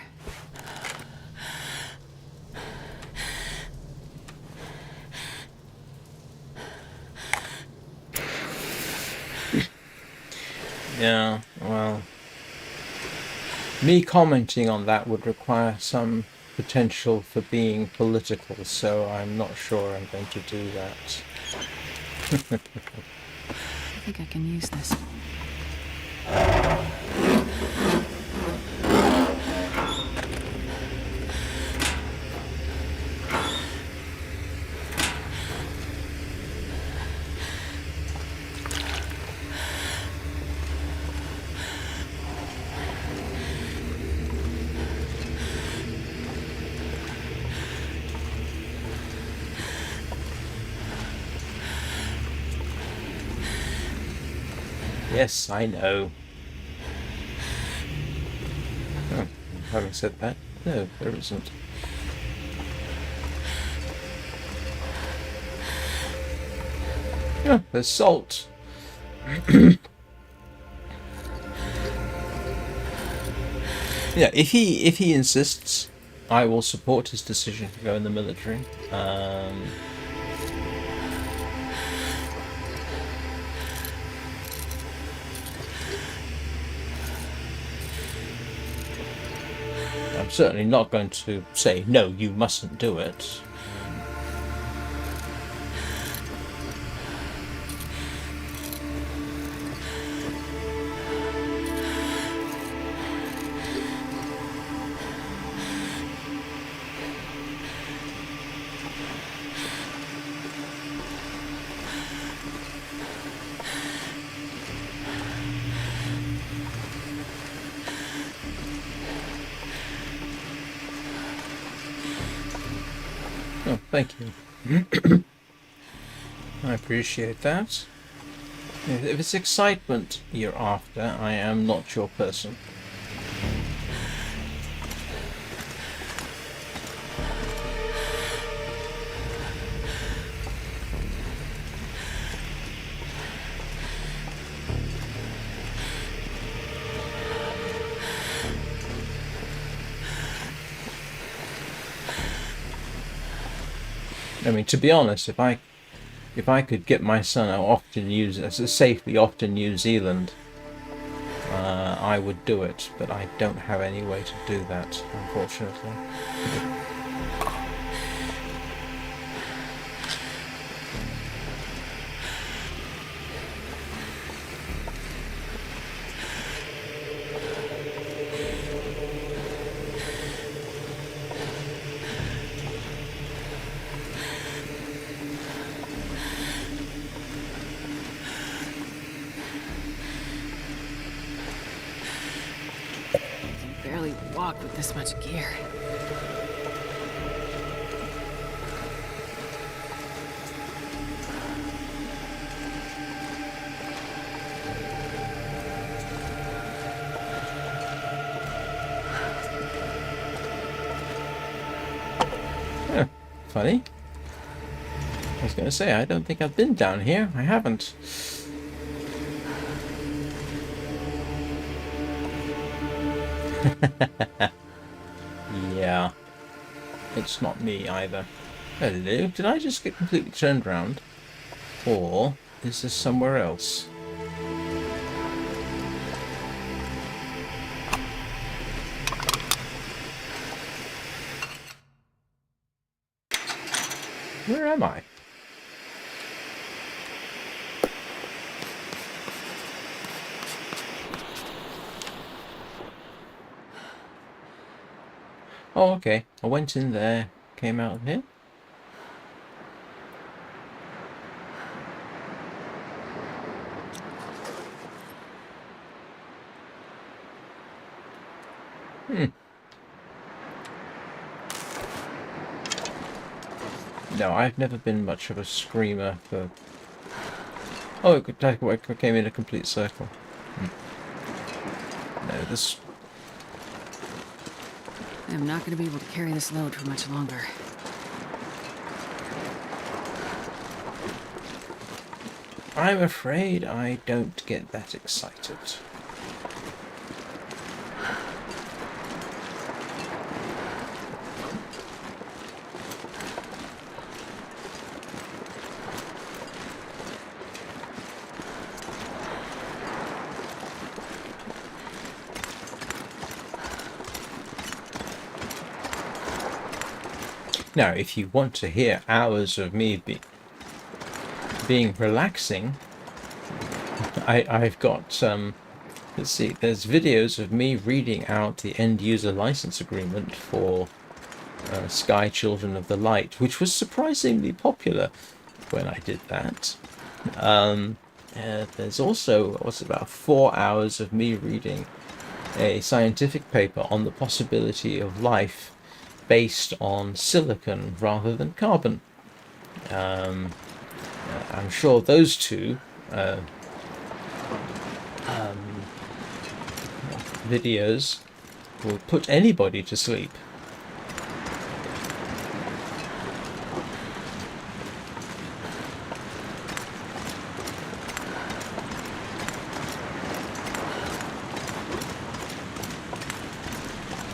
Yeah, well, me commenting on that would require some potential for being political, so I'm not sure I'm going to do that. I think I can use this. Yes, I know. Oh, having said that, no, there isn't. Oh, there's salt. Yeah, if he insists, I will support his decision to go in the military. I'm certainly not going to say, no, you mustn't do it. Oh, thank you. I appreciate that. If it's excitement you're after, I am not your person. I mean, to be honest, if I could get my son safely off to New Zealand, I would do it. But I don't have any way to do that, unfortunately. barely walk with this much gear. Oh, funny. I was going to say, I don't think I've been down here. I haven't. Yeah. It's not me either. Hello, did I just get completely turned around? Or is this somewhere else? Where am I? Oh, okay. I went in there, came out here. No, I've never been much of a screamer for... Oh, it came in a complete circle. No, this... I'm not going to be able to carry this load for much longer. I'm afraid I don't get that excited. Now, if you want to hear hours of me being relaxing, I've got let's see, there's videos of me reading out the end user license agreement for Sky Children of the Light, which was surprisingly popular when I did that. There's also, what's it, about 4 hours of me reading a scientific paper on the possibility of life based on silicon rather than carbon. I'm sure those two videos will put anybody to sleep.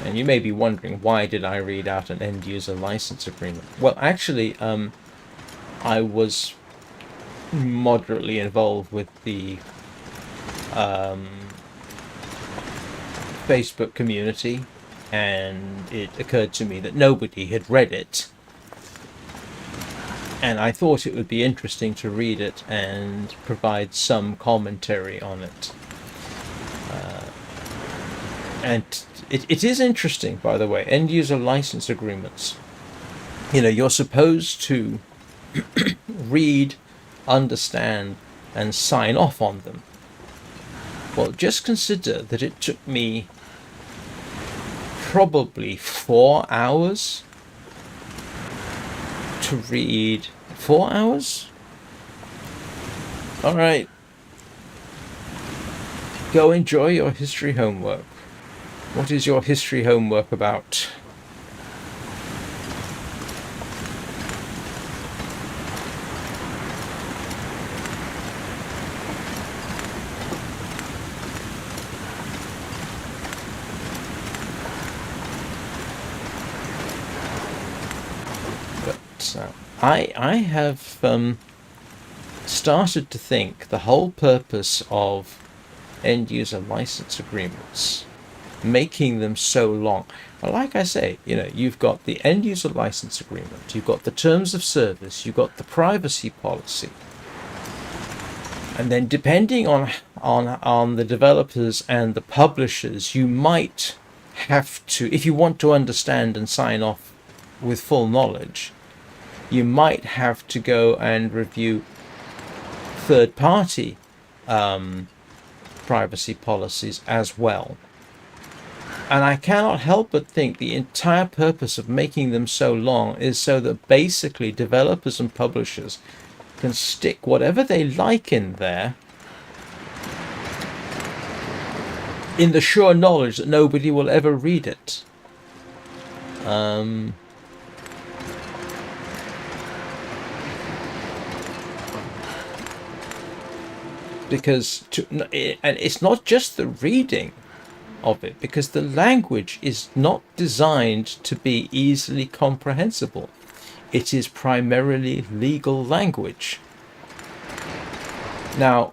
And you may be wondering, why did I read out an end-user license agreement? Well, actually, I was moderately involved with the Facebook community, and it occurred to me that nobody had read it. And I thought it would be interesting to read it and provide some commentary on it. And it is interesting, by the way, end-user license agreements. You know, you're supposed to read, understand, and sign off on them. Well, just consider that it took me probably 4 hours to read. 4 hours? Alright. Go enjoy your history homework. What is your history homework about? But I have started to think the whole purpose of end-user license agreements, making them so long. Well, like I say, you know, you've got the end user license agreement, you've got the terms of service, you've got the privacy policy, and then depending on the developers and the publishers, you might have to, if you want to understand and sign off with full knowledge, you might have to go and review third-party privacy policies as well. And I cannot help but think the entire purpose of making them so long is so that basically developers and publishers can stick whatever they like in there, in the sure knowledge that nobody will ever read it. Because and it's not just the reading of it, because the language is not designed to be easily comprehensible. It is primarily legal language. Now,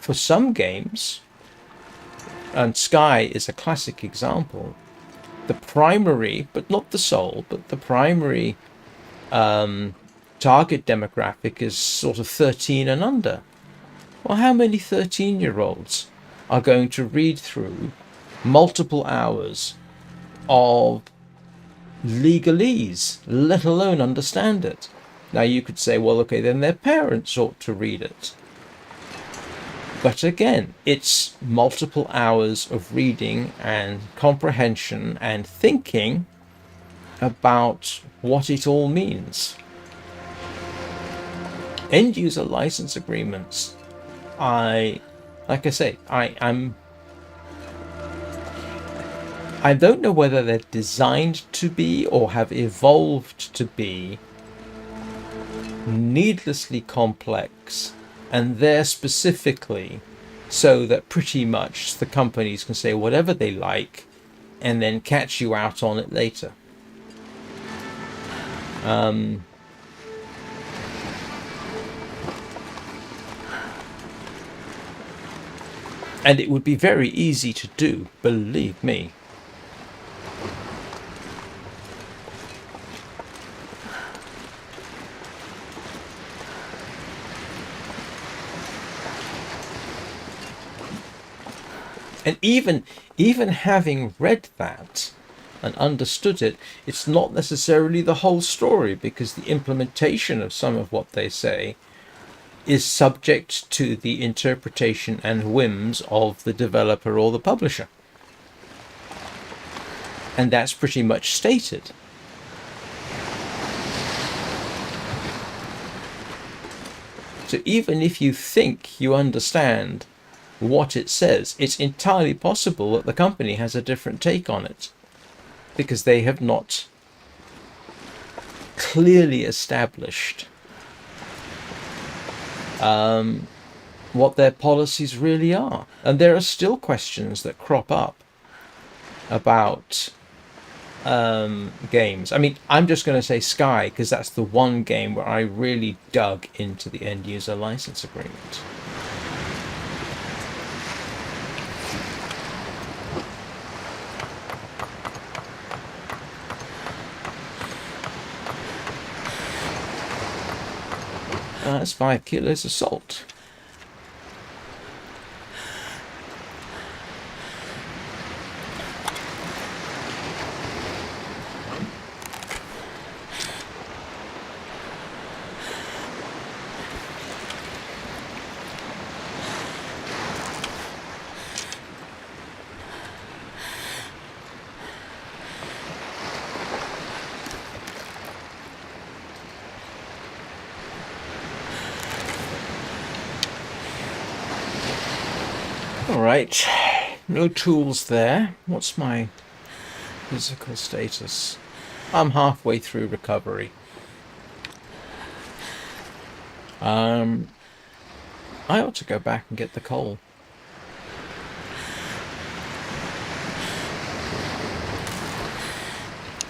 for some games, and Sky is a classic example, the primary, but not the sole, but the primary target demographic is sort of 13 and under. Well, how many 13-year-olds are going to read through multiple hours of legalese, let alone understand it? Now you could say, well, okay, then their parents ought to read it. But again, it's multiple hours of reading and comprehension and thinking about what it all means. End user license agreements, I don't know whether they're designed to be or have evolved to be needlessly complex, and they're specifically so that pretty much the companies can say whatever they like and then catch you out on it later. And it would be very easy to do, believe me. And even having read that and understood it, it's not necessarily the whole story, because the implementation of some of what they say is subject to the interpretation and whims of the developer or the publisher. And that's pretty much stated. So even if you think you understand what it says, it's entirely possible that the company has a different take on it, because they have not clearly established what their policies really are. And there are still questions that crop up about games. I mean, I'm just going to say Sky, because that's the one game where I really dug into the end user license agreement. That's 5 kilos of salt. Alright, no tools there. What's my physical status? I'm halfway through recovery. I ought to go back and get the coal.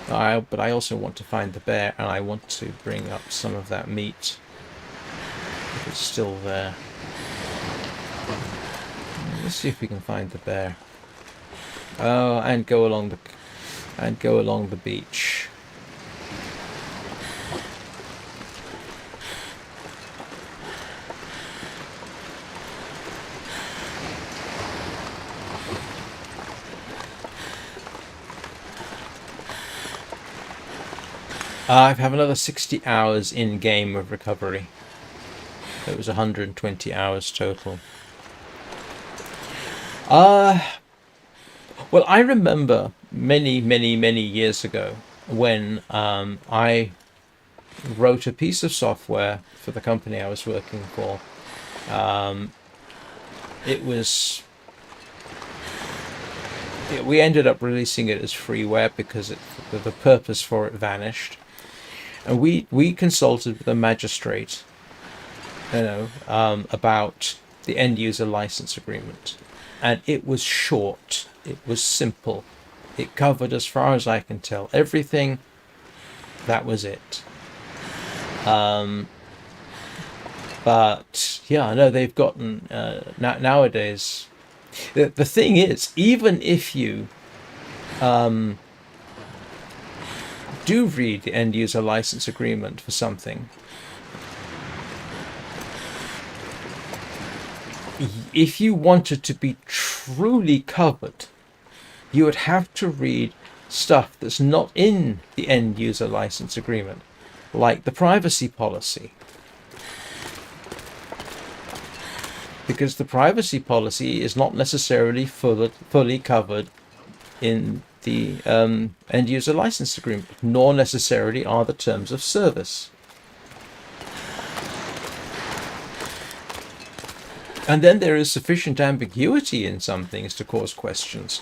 But I also want to find the bear, and I want to bring up some of that meat if it's still there. Let's see if we can find the bear. Oh, and go along the beach. I have another 60 hours in game of recovery. It was 120 hours total. Well, I remember many, many, many years ago when I wrote a piece of software for the company I was working for. It was we ended up releasing it as freeware because the purpose for it vanished, and we consulted with the magistrate, about the end user license agreement, and it was short, it was simple, it covered, as far as I can tell, everything. That was it. But yeah, I know they've gotten nowadays. The thing is, even if you do read the end user license agreement for something, if you wanted to be truly covered, you would have to read stuff that's not in the end user license agreement, like the privacy policy. Because the privacy policy is not necessarily fully covered in the end user license agreement, nor necessarily are the terms of service. And then there is sufficient ambiguity in some things to cause questions.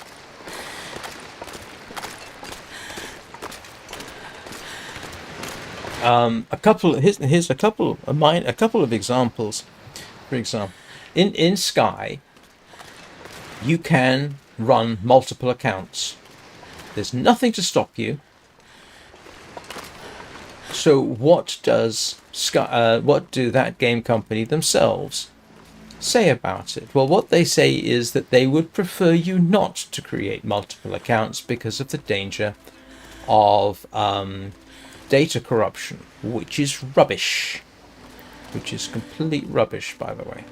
Here's a couple of examples. For example, in Sky, you can run multiple accounts. There's nothing to stop you. So what does Sky? What do that game company themselves say about it? Well, what they say is that they would prefer you not to create multiple accounts because of the danger of data corruption, which is rubbish. Which is complete rubbish, by the way.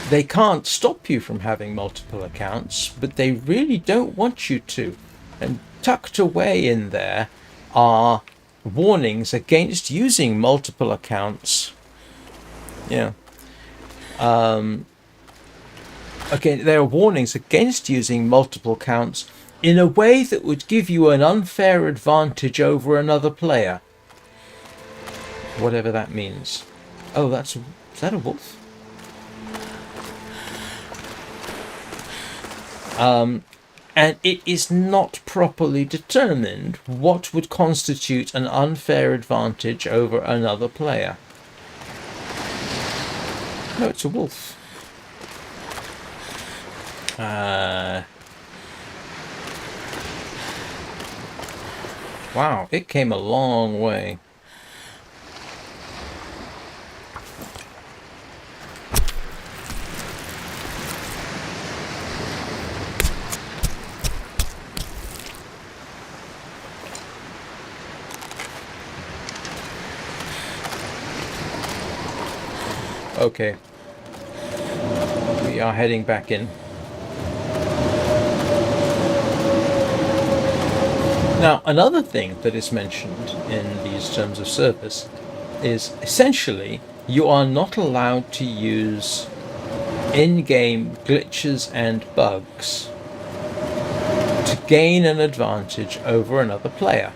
They can't stop you from having multiple accounts, but they really don't want you to. And tucked away in there are warnings against using multiple accounts. Yeah. Again, there are warnings against using multiple accounts in a way that would give you an unfair advantage over another player. Whatever that means. Oh, is that a wolf? And it is not properly determined what would constitute an unfair advantage over another player. No, it's a wolf. Wow, it came a long way. Okay. We are heading back in. Now, another thing that is mentioned in these terms of service is essentially you are not allowed to use in-game glitches and bugs to gain an advantage over another player.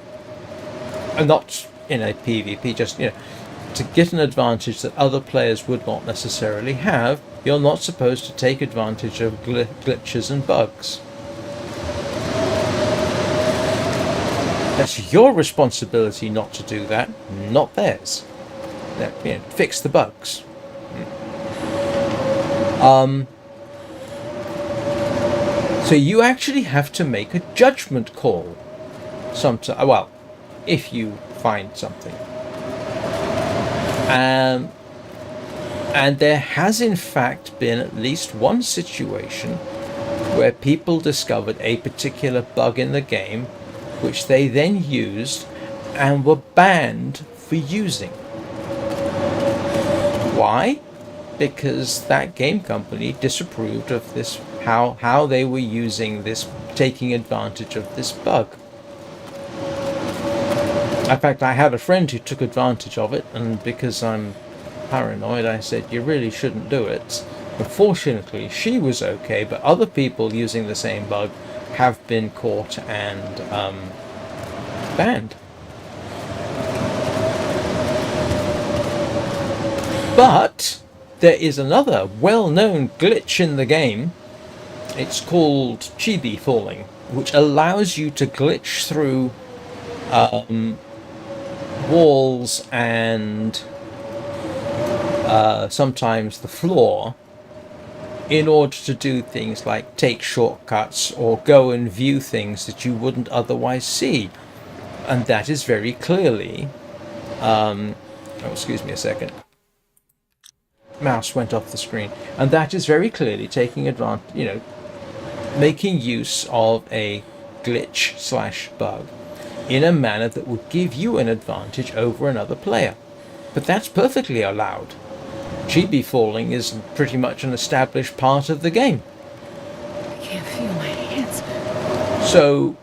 And not in a PvP, just, to get an advantage that other players would not necessarily have. You're not supposed to take advantage of glitches and bugs. That's your responsibility not to do that, not theirs. Fix the bugs. So you actually have to make a judgment call. Well, if you find something. And there has in fact been at least one situation where people discovered a particular bug in the game which they then used and were banned for using. Why? Because that game company disapproved of this, how they were using this, taking advantage of this bug. In fact, I had a friend who took advantage of it, and because I'm paranoid, I said, you really shouldn't do it. Unfortunately, she was okay, but other people using the same bug have been caught and banned. But there is another well-known glitch in the game. It's called chibi falling, which allows you to glitch through walls and sometimes the floor in order to do things like take shortcuts or go and view things that you wouldn't otherwise see. And that is very clearly excuse me a second. Mouse went off the screen. And that is very clearly taking advantage, making use of a glitch slash bug in a manner that would give you an advantage over another player. But that's perfectly allowed. Chibi falling is pretty much an established part of the game. I can't feel my hands. So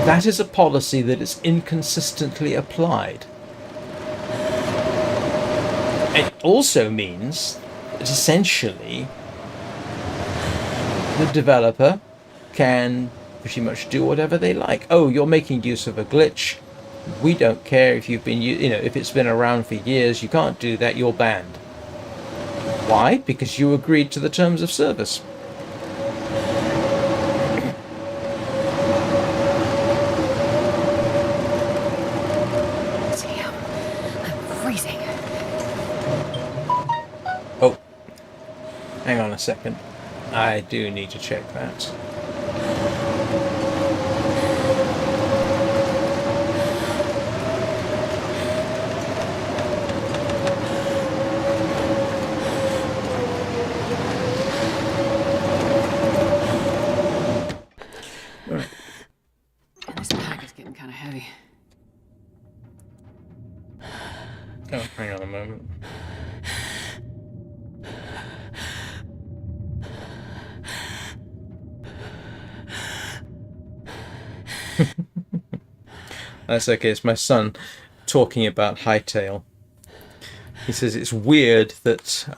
that is a policy that is inconsistently applied. It also means that essentially the developer can pretty much do whatever they like. Oh, you're making use of a glitch. We don't care if you've been, if it's been around for years. You can't do that. You're banned. Why? Because you agreed to the terms of service. Damn, I'm freezing. Oh, hang on a second. I do need to check that. And this pack is getting kind of heavy. Oh, hang on a moment. That's okay, it's my son talking about hightail. He says it's weird that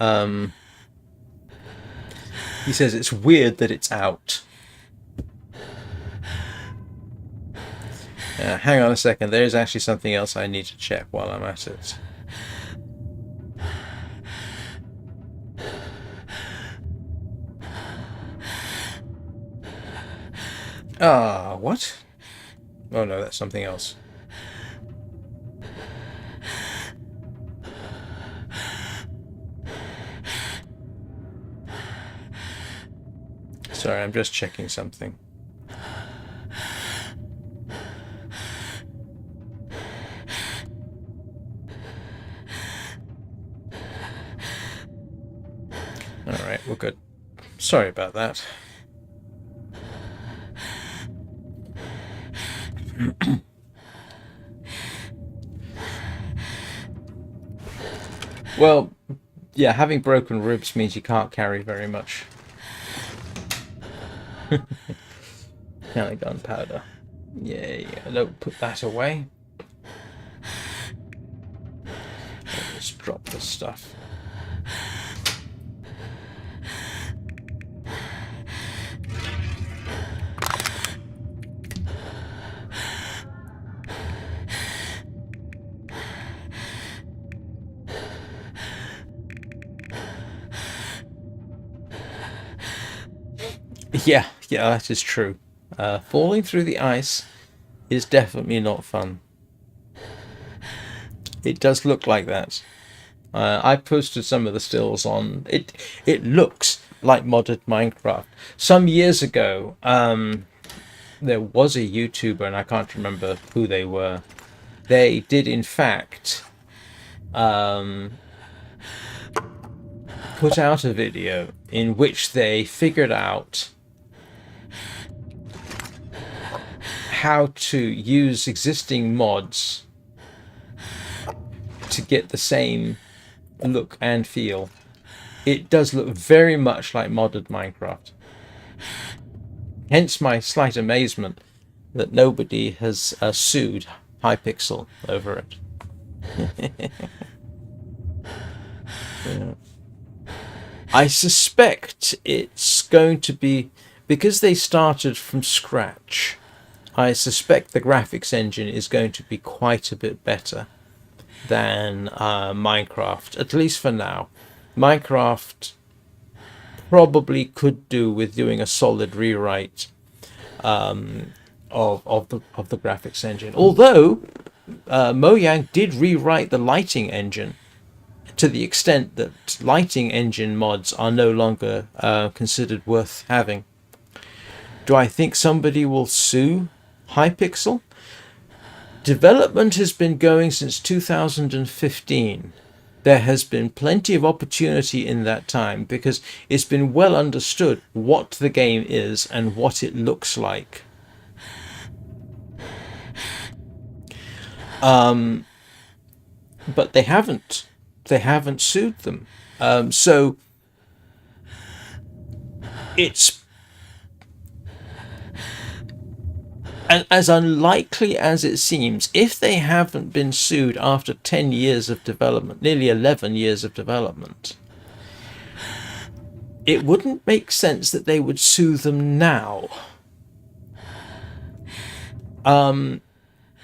it's out. Hang on a second, there is actually something else I need to check while I'm at it. What? Oh no, that's something else. Sorry, I'm just checking something. Alright, we're good. Sorry about that. Well, yeah, having broken ribs means you can't carry very much. Kind of gunpowder. Yeah, don't put that away. Let's drop this stuff. Yeah, that is true. Falling through the ice is definitely not fun. It does look like that. I posted some of the stills on. It looks like modded Minecraft. Some years ago, there was a YouTuber, and I can't remember who they were. They did, in fact, put out a video in which they figured out how to use existing mods to get the same look and feel. It does look very much like modded Minecraft. Hence my slight amazement that nobody has sued Hypixel over it. Yeah. I suspect it's going to be, because they started from scratch, I suspect the graphics engine is going to be quite a bit better than Minecraft, at least for now. Minecraft probably could do with doing a solid rewrite of the graphics engine. Although Mojang did rewrite the lighting engine to the extent that lighting engine mods are no longer considered worth having. Do I think somebody will sue Hypixel? Development has been going since 2015. There has been plenty of opportunity in that time because it's been well understood what the game is and what it looks like. But they haven't. They haven't sued them. So it's as unlikely as it seems. If they haven't been sued after 10 years of development, nearly 11 years of development, it wouldn't make sense that they would sue them now.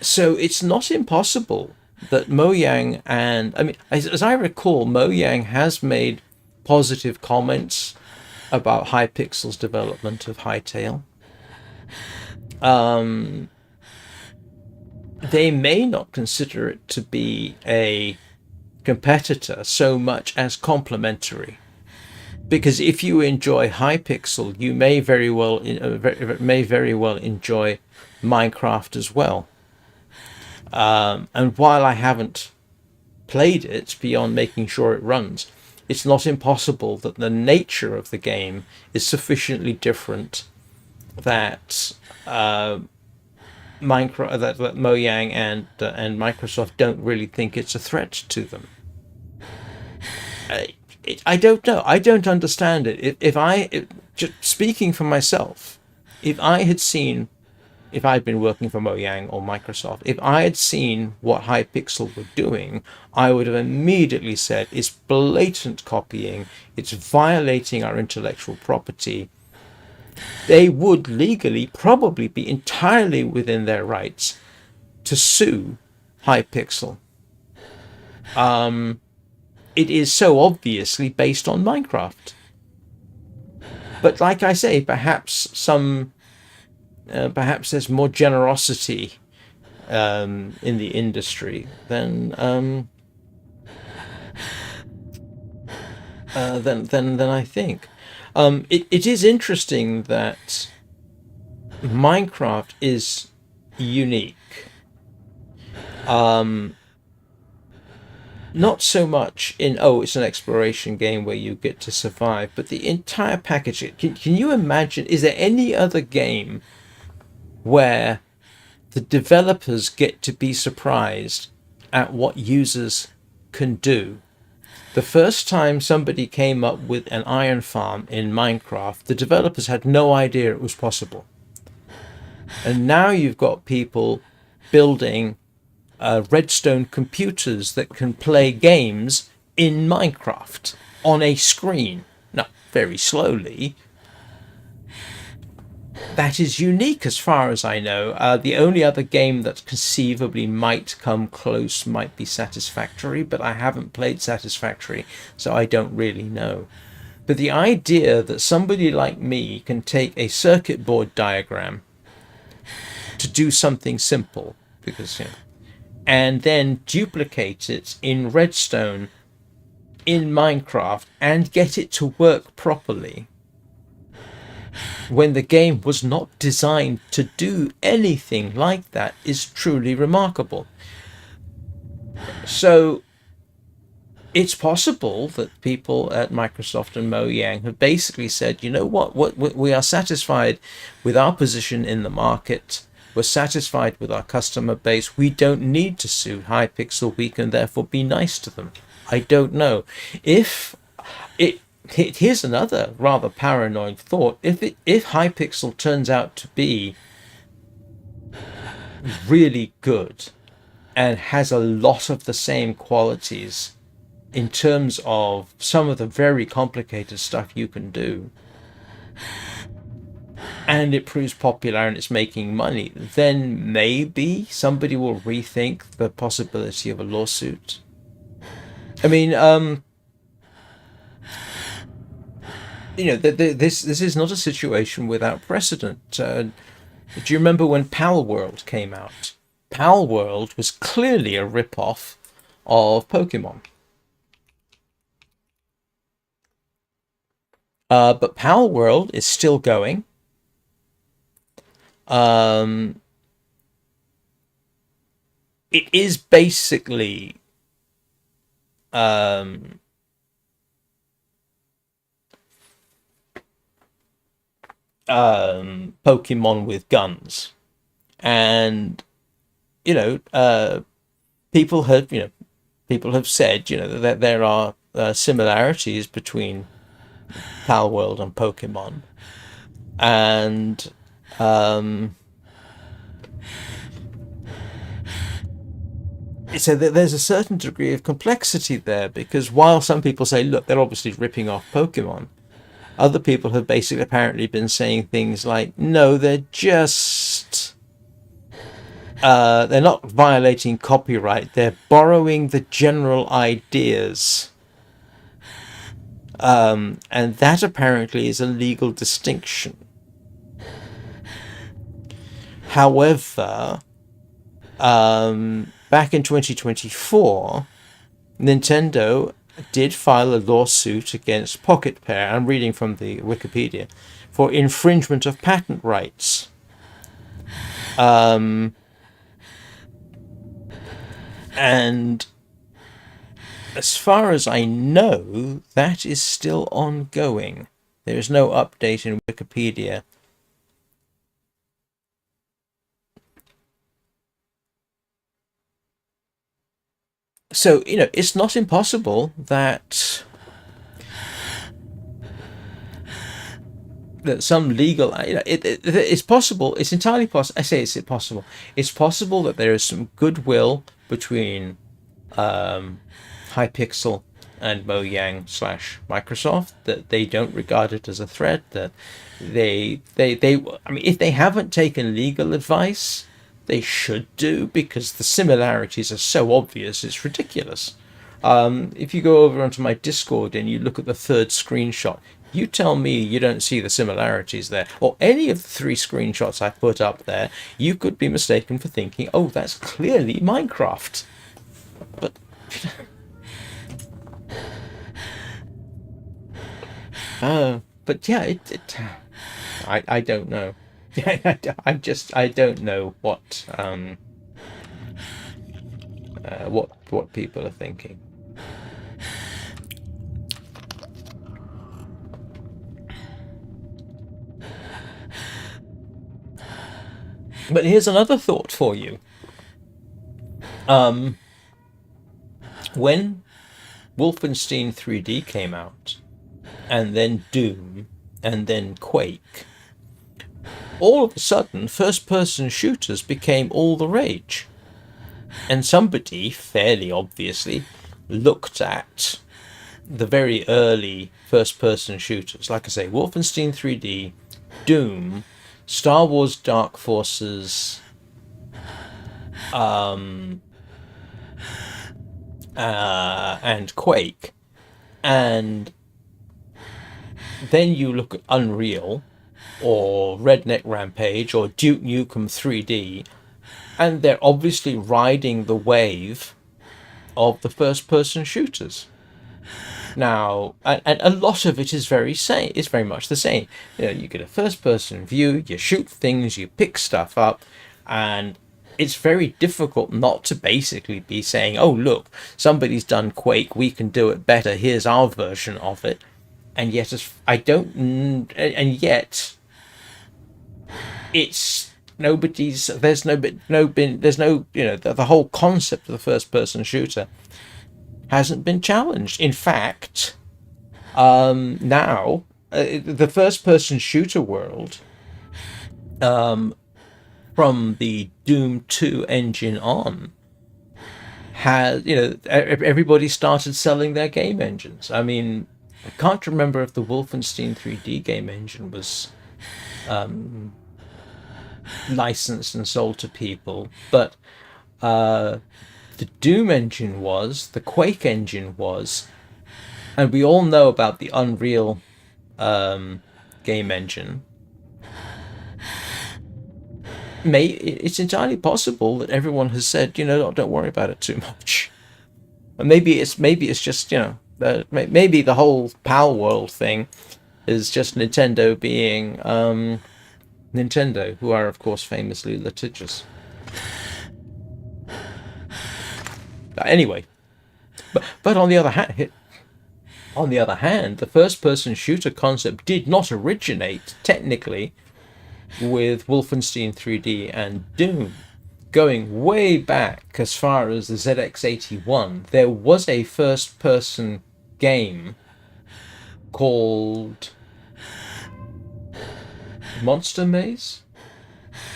So it's not impossible that Mojang and, I mean, as I recall, Mojang has made positive comments about Hypixel's development of Hytale. They may not consider it to be a competitor so much as complementary, because if you enjoy Hypixel, you may very well enjoy Minecraft as well. And while I haven't played it beyond making sure it runs, it's not impossible that the nature of the game is sufficiently different that Mojang and Microsoft don't really think it's a threat to them. I don't know. I don't understand it. Just speaking for myself, if I'd been working for Mojang or Microsoft, if I had seen what Hypixel were doing, I would have immediately said it's blatant copying, it's violating our intellectual property. They would legally probably be entirely within their rights to sue Hypixel. It is so obviously based on Minecraft. But like I say, perhaps there's more generosity in the industry than I think. It is interesting that Minecraft is unique. Not so much in, it's an exploration game where you get to survive, but the entire package. Can you imagine, is there any other game where the developers get to be surprised at what users can do? The first time somebody came up with an iron farm in Minecraft, the developers had no idea it was possible. And now you've got people building redstone computers that can play games in Minecraft on a screen. Now, very slowly. That is unique as far as I know. The only other game that conceivably might come close might be Satisfactory, but I haven't played Satisfactory, so I don't really know. But the idea that somebody like me can take a circuit board diagram to do something simple, because and then duplicate it in Redstone in Minecraft and get it to work properly when the game was not designed to do anything like that is truly remarkable. So it's possible that people at Microsoft and Mojang have basically said, you know what, we are satisfied with our position in the market. We're satisfied with our customer base. We don't need to sue Hypixel. We can therefore be nice to them. I don't know. Here's another rather paranoid thought. If Hypixel turns out to be really good and has a lot of the same qualities in terms of some of the very complicated stuff you can do, and it proves popular and it's making money, then maybe somebody will rethink the possibility of a lawsuit. I mean, this is not a situation without precedent. Do you remember when Pal World came out? Pal World was clearly a rip-off of Pokemon. But Pal World is still going. It is basically Pokemon with guns, and people have said that there are similarities between Pal World and Pokemon, and so there's a certain degree of complexity there, because while some people say, look, they're obviously ripping off Pokemon, other people have basically apparently been saying things like, no, they're just they're not violating copyright, they're borrowing the general ideas, and that apparently is a legal distinction. However, back in 2024, Nintendo did file a lawsuit against Pocket Pair, I'm reading from the Wikipedia, for infringement of patent rights. And as far as I know, that is still ongoing. There is no update in Wikipedia. So, it's not impossible that some legal, it's possible, it's entirely possible, I say it's possible, it's possible that there is some goodwill between Hypixel and Mojang / Microsoft, that they don't regard it as a threat, that they I mean, if they haven't taken legal advice, they should do, because the similarities are so obvious, it's ridiculous. If you go over onto my Discord and you look at the third screenshot, you tell me you don't see the similarities there, or any of the 3 screenshots I put up there, you could be mistaken for thinking, oh, that's clearly Minecraft. But but yeah, I don't know. I don't know what people are thinking. But here's another thought for you. When Wolfenstein 3D came out, and then Doom, and then Quake, all of a sudden first-person shooters became all the rage. And somebody, fairly obviously, looked at the very early first-person shooters. Like I say, Wolfenstein 3D, Doom, Star Wars Dark Forces, and Quake. And then you look at Unreal, or Redneck Rampage, or Duke Nukem 3D, and they're obviously riding the wave of the first-person shooters. Now, and a lot of it is very much the same. You get a first-person view, you shoot things, you pick stuff up, and it's very difficult not to basically be saying, oh, look, somebody's done Quake, we can do it better, here's our version of it. And yet, it's nobody's. There's no, the whole concept of the first-person shooter hasn't been challenged. In fact, now the first-person shooter world, from the Doom 2 engine on, had, everybody started selling their game engines. I mean, I can't remember if the Wolfenstein 3D game engine was licensed and sold to people, but the Doom engine was, the Quake engine was, and we all know about the Unreal game engine. It's entirely possible that everyone has said, don't worry about it too much. And maybe it's just, maybe the whole PAL world thing is just Nintendo being Nintendo, who are of course famously litigious. Anyway, but on the other hand, the first-person shooter concept did not originate technically with Wolfenstein 3D and Doom. Going way back as far as the ZX81, there was a first-person game called Monster Maze,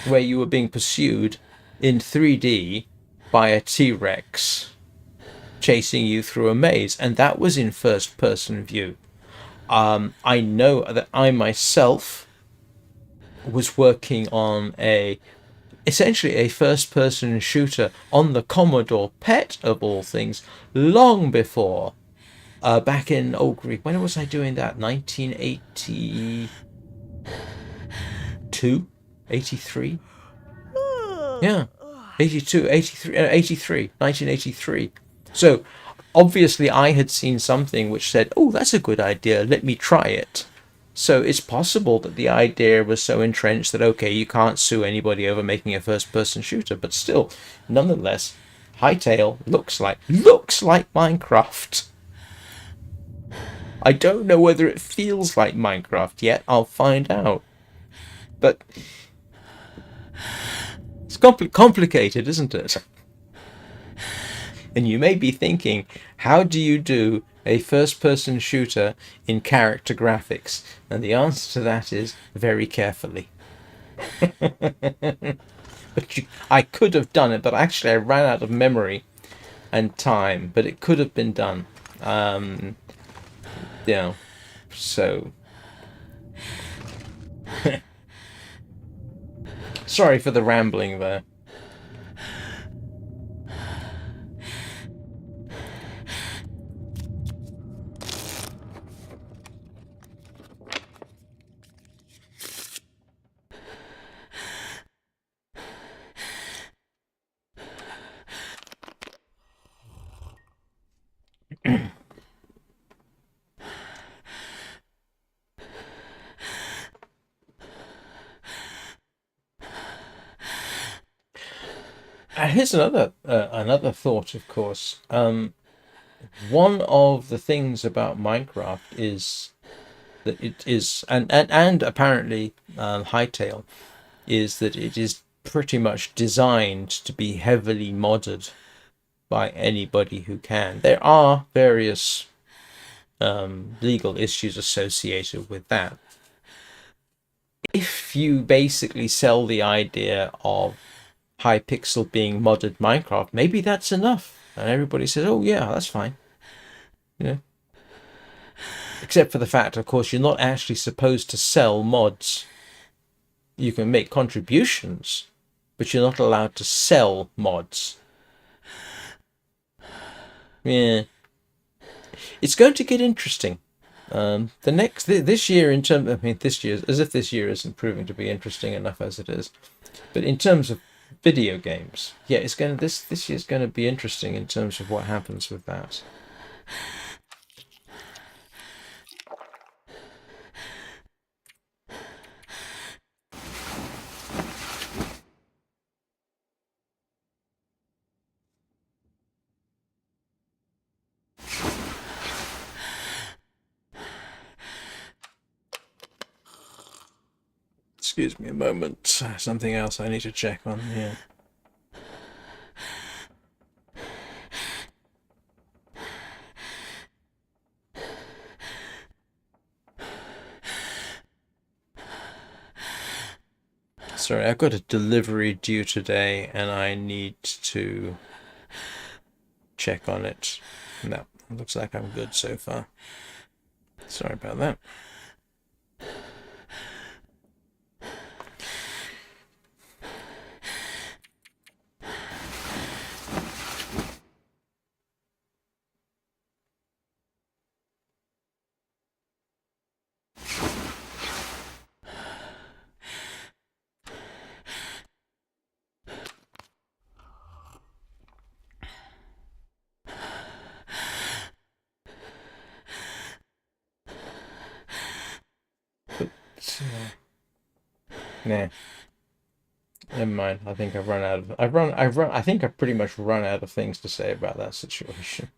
where you were being pursued in 3D by a T-Rex chasing you through a maze, and that was in first-person view. I know that I myself was working on essentially a first-person shooter on the Commodore PET, of all things, long before, back in, when was I doing that? 1982? 83? Yeah. 82, 83, 83, 1983. So, obviously I had seen something which said, oh, that's a good idea, let me try it. So it's possible that the idea was so entrenched that, okay, you can't sue anybody over making a first-person shooter, but still, nonetheless, Hytale looks like Minecraft. I don't know whether it feels like Minecraft yet, I'll find out. But it's complicated, isn't it? And you may be thinking, how do you do a first-person shooter in character graphics? And the answer to that is very carefully. I could have done it, but actually I ran out of memory and time, but it could have been done. So... Sorry for the rambling there. Here's another thought, of course. One of the things about Minecraft is that it is, and apparently Hytale, is that it is pretty much designed to be heavily modded by anybody who can. There are various legal issues associated with that. If you basically sell the idea of Hypixel being modded Minecraft, maybe that's enough, and everybody says, oh yeah, that's fine. Except for the fact, of course, you're not actually supposed to sell mods. You can make contributions, but you're not allowed to sell mods. Yeah, it's going to get interesting. This year, in terms, this year, as if this year isn't proving to be interesting enough as it is, but in terms of video games, yeah, this year's going to be interesting in terms of what happens with that. Excuse me a moment. Something else I need to check on here. Sorry, I've got a delivery due today and I need to check on it. No, it looks like I'm good so far. Sorry about that. Nah. Never mind. I think I've run out of. I think I've pretty much run out of things to say about that situation.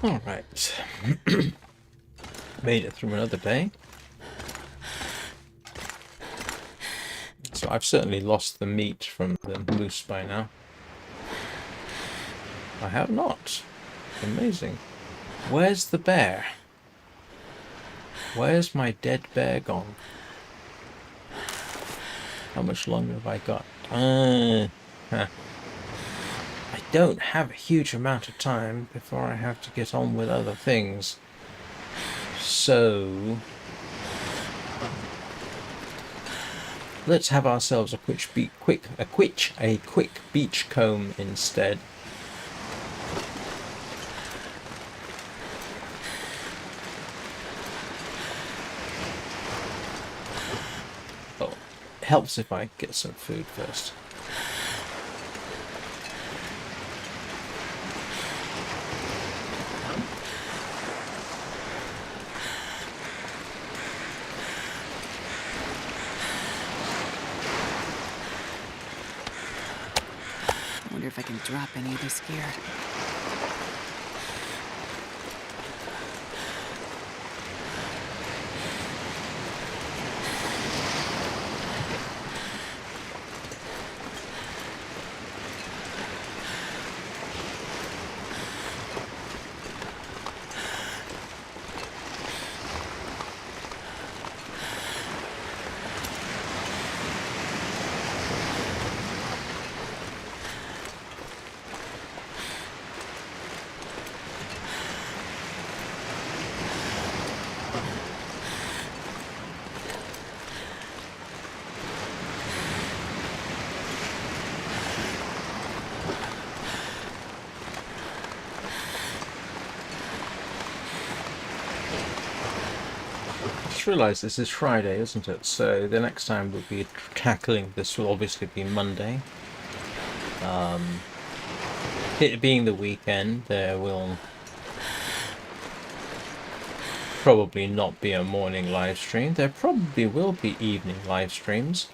All right. Made it through another day. So I've certainly lost the meat from the moose by now. I have not. Amazing. Where's the bear? Where's my dead bear gone? How much longer have I got? Huh. I don't have a huge amount of time before I have to get on with other things. So let's have ourselves a quick beach comb instead. Oh, it helps if I get some food first. I wonder if I can drop any of this gear. Just realised this is Friday, isn't it? So the next time we'll be tackling this will obviously be Monday. It being the weekend, there will probably not be a morning live stream. There probably will be evening live streams,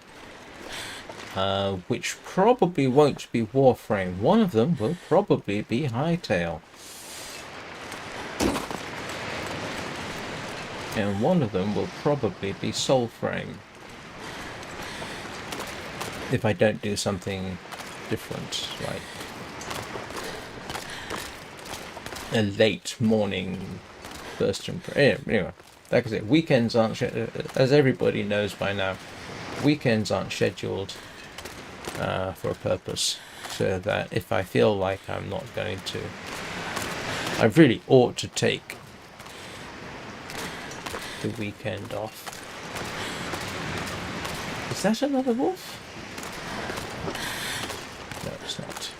which probably won't be Warframe. One of them will probably be Hightail. And one of them will probably be Soulframe. If I don't do something different, like a late morning burst and anyway, like I said, weekends aren't as everybody knows by now. Weekends aren't scheduled for a purpose, so that if I feel like I'm not going to, I really ought to take the weekend off. Is that another wolf? No, it's not.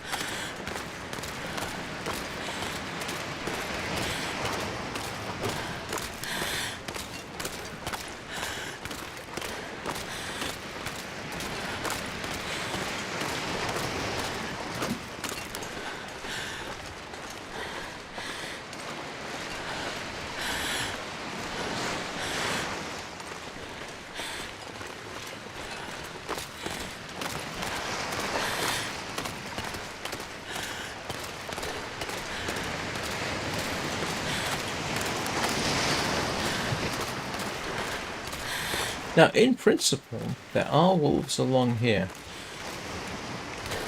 Now, in principle, there are wolves along here.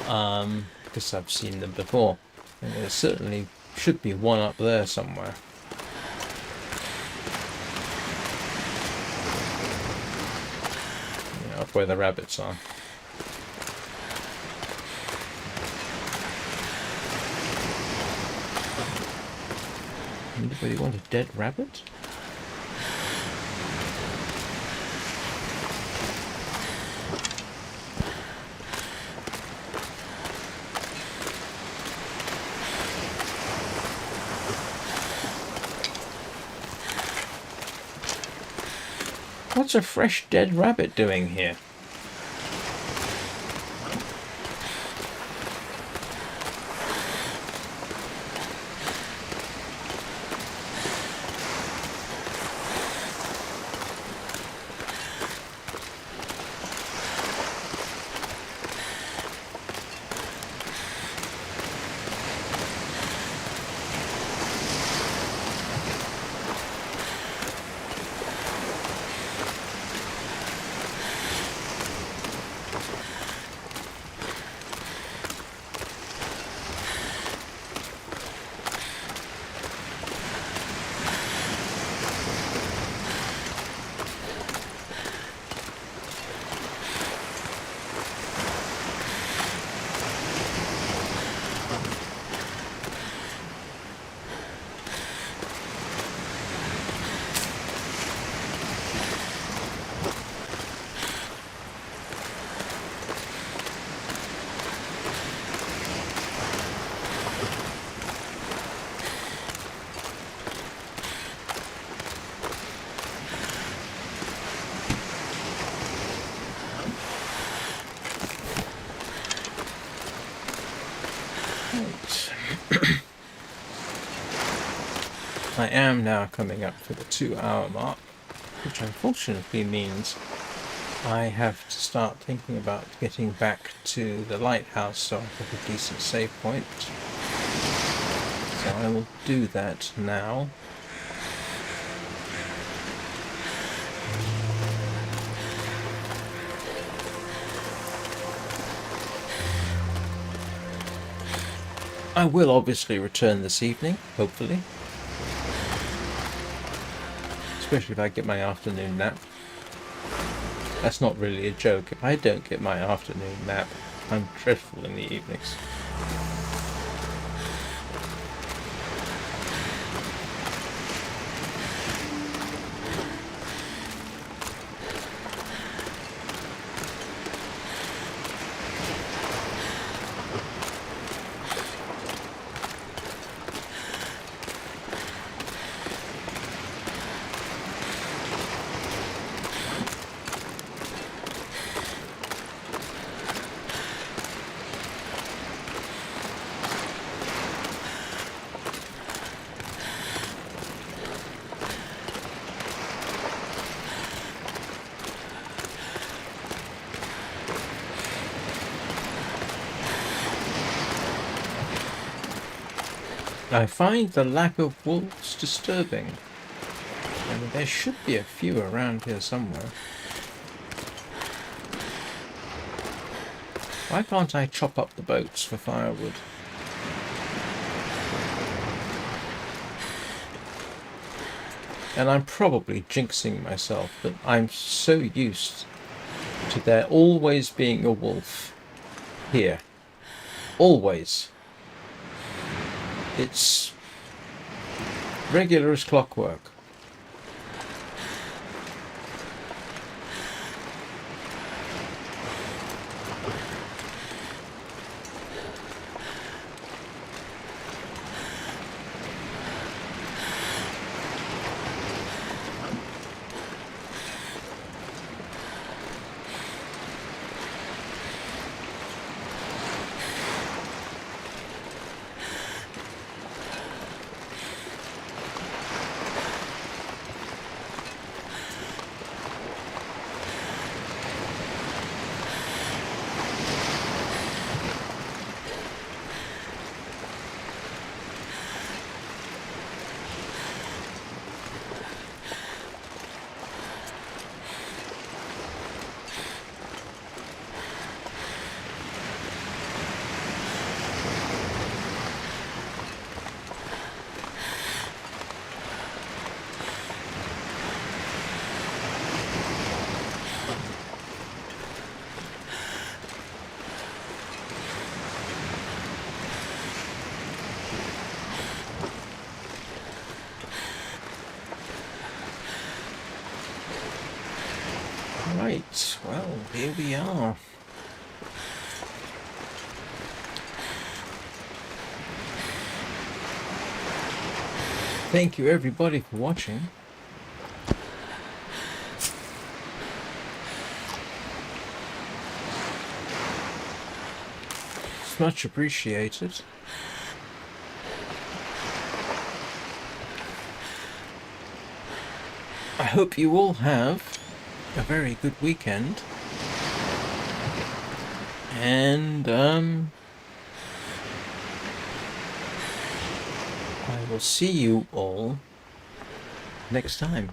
Because I've seen them before. And there certainly should be one up there somewhere. Yeah, up where the rabbits are. Anybody want a dead rabbit? What's a fresh dead rabbit doing here? I am now coming up to the 2-hour mark, which unfortunately means I have to start thinking about getting back to the lighthouse so I have a decent save point. So I will do that now. I will obviously return this evening, hopefully. Especially if I get my afternoon nap. That's not really a joke. If I don't get my afternoon nap, I'm dreadful in the evenings. I find the lack of wolves disturbing. I mean, there should be a few around here somewhere. Why can't I chop up the boats for firewood? And I'm probably jinxing myself, but I'm so used to there always being a wolf here. Always. It's regular as clockwork. Here we are. Thank you everybody for watching. It's much appreciated. I hope you all have a very good weekend. And I will see you all next time.